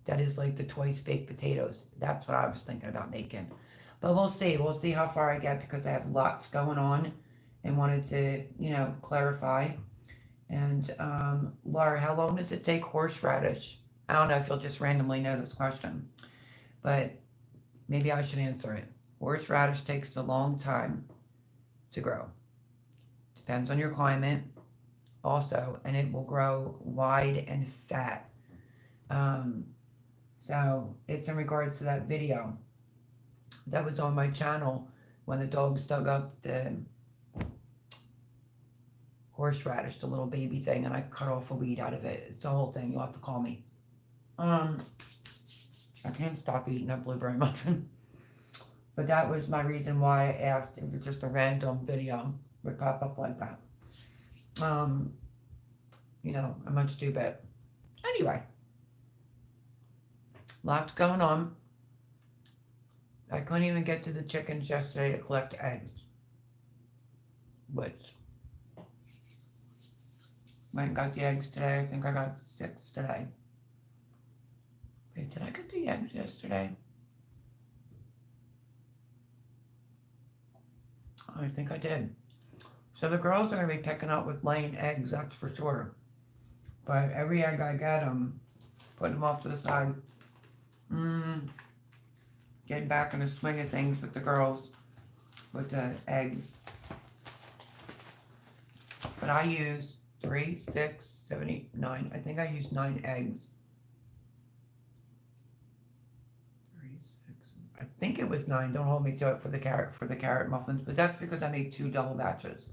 Speaker 1: that is like the twice baked potatoes. That's what I was thinking about making. But we'll see. We'll see how far I get because I have lots going on and wanted to, clarify. And Laura, how long does it take horseradish? I don't know if you'll just randomly know this question, but maybe I should answer it. Horseradish takes a long time to grow. Depends on your climate also, and it will grow wide and fat. So it's in regards to that video that was on my channel when the dogs dug up the horseradish, the little baby thing, and I cut off a weed out of it. It's the whole thing. You'll have to call me. I can't stop eating that blueberry muffin. But that was my reason why I asked if it's just a random video would pop up like that. I'm much stupid. Anyway, lots going on. I couldn't even get to the chickens yesterday to collect eggs. Which, went and got the eggs today. I think I got 6 today. Wait, did I get the eggs yesterday? I think I did. So the girls are going to be picking up with laying eggs, that's for sure. But every egg I get, I'm putting them off to the side. Getting back in the swing of things with the girls, with the eggs. But I use 3, 6, 7, 8, 9. I think I used 9 eggs. I think it was 9. Don't hold me to it for the carrot muffins, but that's because I made 2 double batches.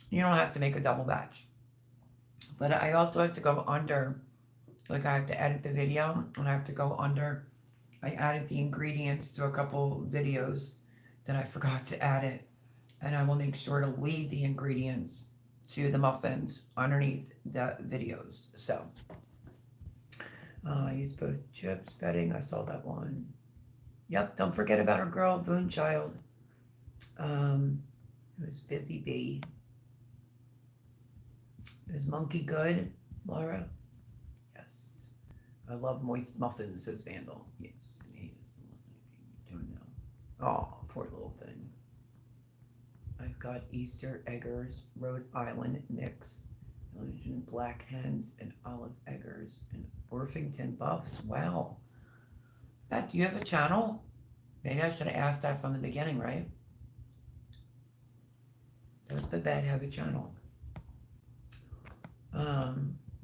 Speaker 1: You don't have to make a double batch. But I also have to go under, like I have to edit the video and I have to go under. I added the ingredients to a couple videos that I forgot to add it. And I will make sure to leave the ingredients to the muffins underneath the videos. So, I used both chips, bedding. I saw that one. Yep, don't forget about our girl, Boonchild. It was Busy Bee. Is Monkey good, Laura? Yes. I love moist muffins, says Vandal. Yes, he is the one I don't know. Oh, poor little thing. I've got Easter eggers, Rhode Island mix, Illusion black hens, and olive eggers, and Orpington buffs. Wow. Beth, do you have a channel? Maybe I should have asked that from the beginning, right? Does Babette have a channel?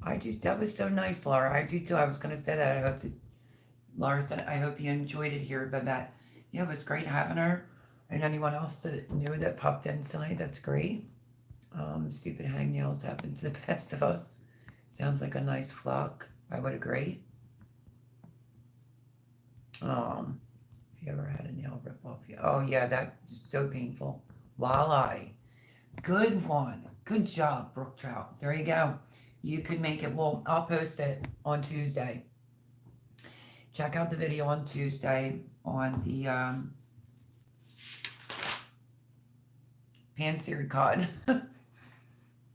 Speaker 1: I do. That was so nice, Laura. I do too. I was going to say that. I hope that Laura said, I hope you enjoyed it here, Babette. Yeah, it was great having her. And anyone else that knew that popped in tonight, that's great. Stupid hangnails happen to the best of us. Sounds like a nice flock. I would agree. If you ever had a nail rip off, yeah. Oh yeah, that's so painful. Walleye. Good one. Good job, Brook Trout. There you go. You could make it. Well, I'll post it on Tuesday. Check out the video on Tuesday on the pan-seared cod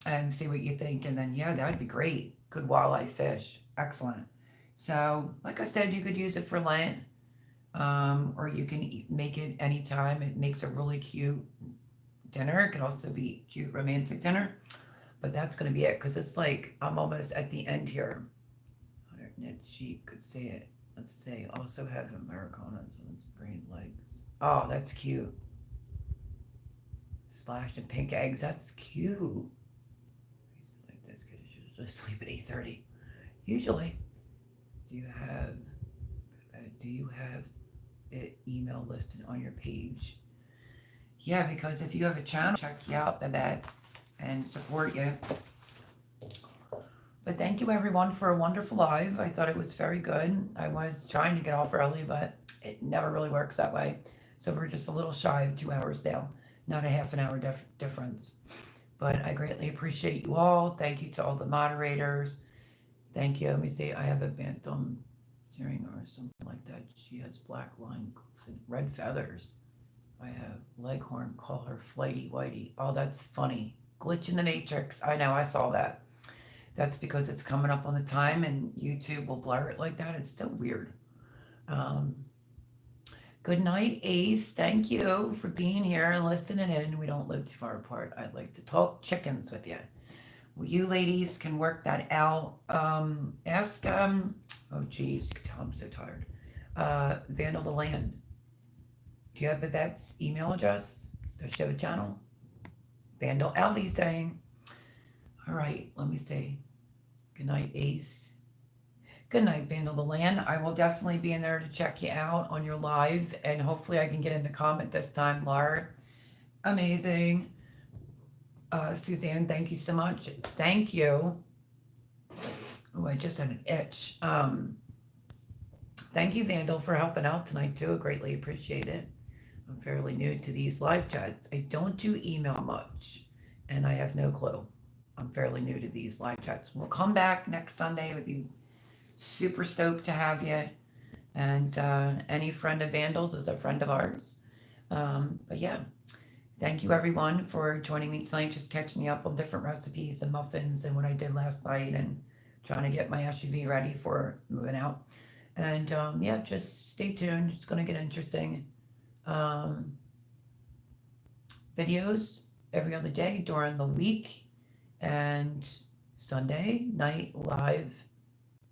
Speaker 1: and see what you think. And then, yeah, that would be great. Good walleye fish. Excellent. So, like I said, you could use it for Lent, or you can make it anytime. It makes a really cute dinner. It could also be cute romantic dinner. But that's going to be it, because it's like I'm almost at the end here. Knit sheep could say it. Let's say also have Americanas with green legs. Oh, that's cute. Splashed in pink eggs. That's cute. Like this kid is usually sleep at 8:30. Usually. Do you have it email listed on your page? Yeah, because if you have a channel, check you out, Babette, and support you. But thank you everyone for a wonderful live. I thought it was very good. I was trying to get off early, but it never really works that way. So we're just a little shy of 2 hours now, not a half an hour difference. But I greatly appreciate you all. Thank you to all the moderators. Thank you. Let me see. I have a bantam searing or something like that. She has black line, red feathers. I have Leghorn, call her Flighty Whitey. Oh, that's funny. Glitch in the Matrix. I know, I saw that. That's because it's coming up on the time and YouTube will blur it like that. It's still weird. Good night, Ace. Thank you for being here and listening in. We don't live too far apart. I'd like to talk chickens with you. Well, you ladies can work that out. Ask, oh geez, I'm so tired. Vandal the Land. Do you have Babette's email address? Does she have a channel? Vandal Aldi saying. All right, let me see. Good night, Ace. Good night, Vandal the Land. I will definitely be in there to check you out on your live, and hopefully I can get in the comment this time, Laura. Amazing. Suzanne, thank you so much. Thank you. Oh, I just had an itch. Thank you, Vandal, for helping out tonight, too. I greatly appreciate it. I'm fairly new to these live chats. I don't do email much, and I have no clue. I'm fairly new to these live chats. We'll come back next Sunday. We'd be super stoked to have you. And any friend of Vandal's is a friend of ours. But yeah, thank you everyone for joining me tonight, just catching me up on different recipes and muffins and what I did last night and trying to get my SUV ready for moving out. And yeah, just stay tuned. It's going to get interesting. Videos every other day during the week and Sunday night live.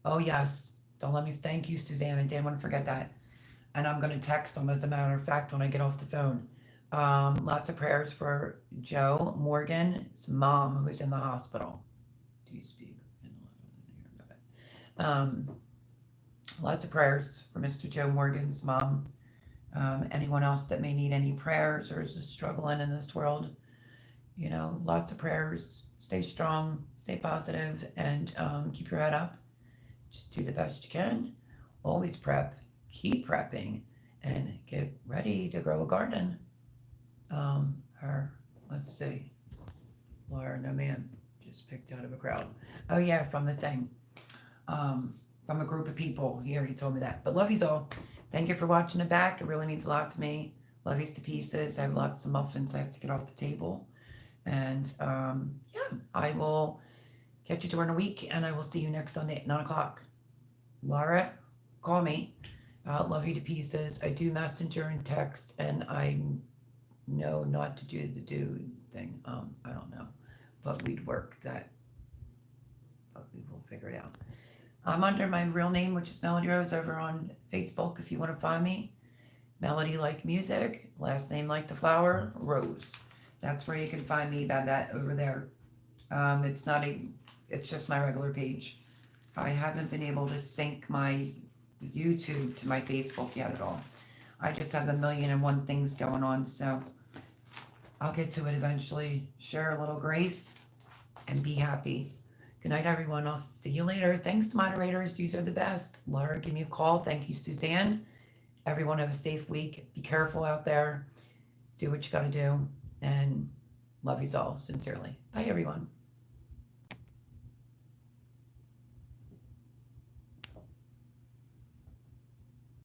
Speaker 1: Oh yes, don't let me thank you, Suzanne. I didn't want to forget that. And I'm going to text them, as a matter of fact, when I get off the phone. Lots of prayers for Joe Morgan's mom, who's in the hospital. Do you speak? Lots of prayers for Mr. Joe Morgan's mom. Anyone else that may need any prayers or is just struggling in this world, lots of prayers. Stay strong, stay positive, and keep your head up. Just do the best you can. Always prep, keep prepping, and get ready to grow a garden. Let's see, Laura, no man, just picked out of a crowd. Oh yeah, from the thing. From a group of people. He already told me that. But love yous all. Thank you for watching it back. It really means a lot to me. Love yous to pieces. I have lots of muffins I have to get off the table. And yeah, I will catch you during the week, and I will see you next Sunday at 9 o'clock. Laura, call me. Love you to pieces. I do messenger and text, and I know not to do the dude thing. I don't know, but we'd work that. But we will figure it out. I'm under my real name, which is Melody Rose, over on Facebook if you want to find me. Melody like music, last name like the flower, Rose. That's where you can find me, that over there. It's just my regular page. I haven't been able to sync my YouTube to my Facebook yet at all. I just have 1,000,001 things going on, so I'll get to it eventually. Share a little grace and be happy. Good night, everyone. I'll see you later. Thanks to moderators. These are the best. Laura, give me a call. Thank you, Suzanne. Everyone have a safe week. Be careful out there. Do what you got to do. And love you all sincerely. Bye, everyone.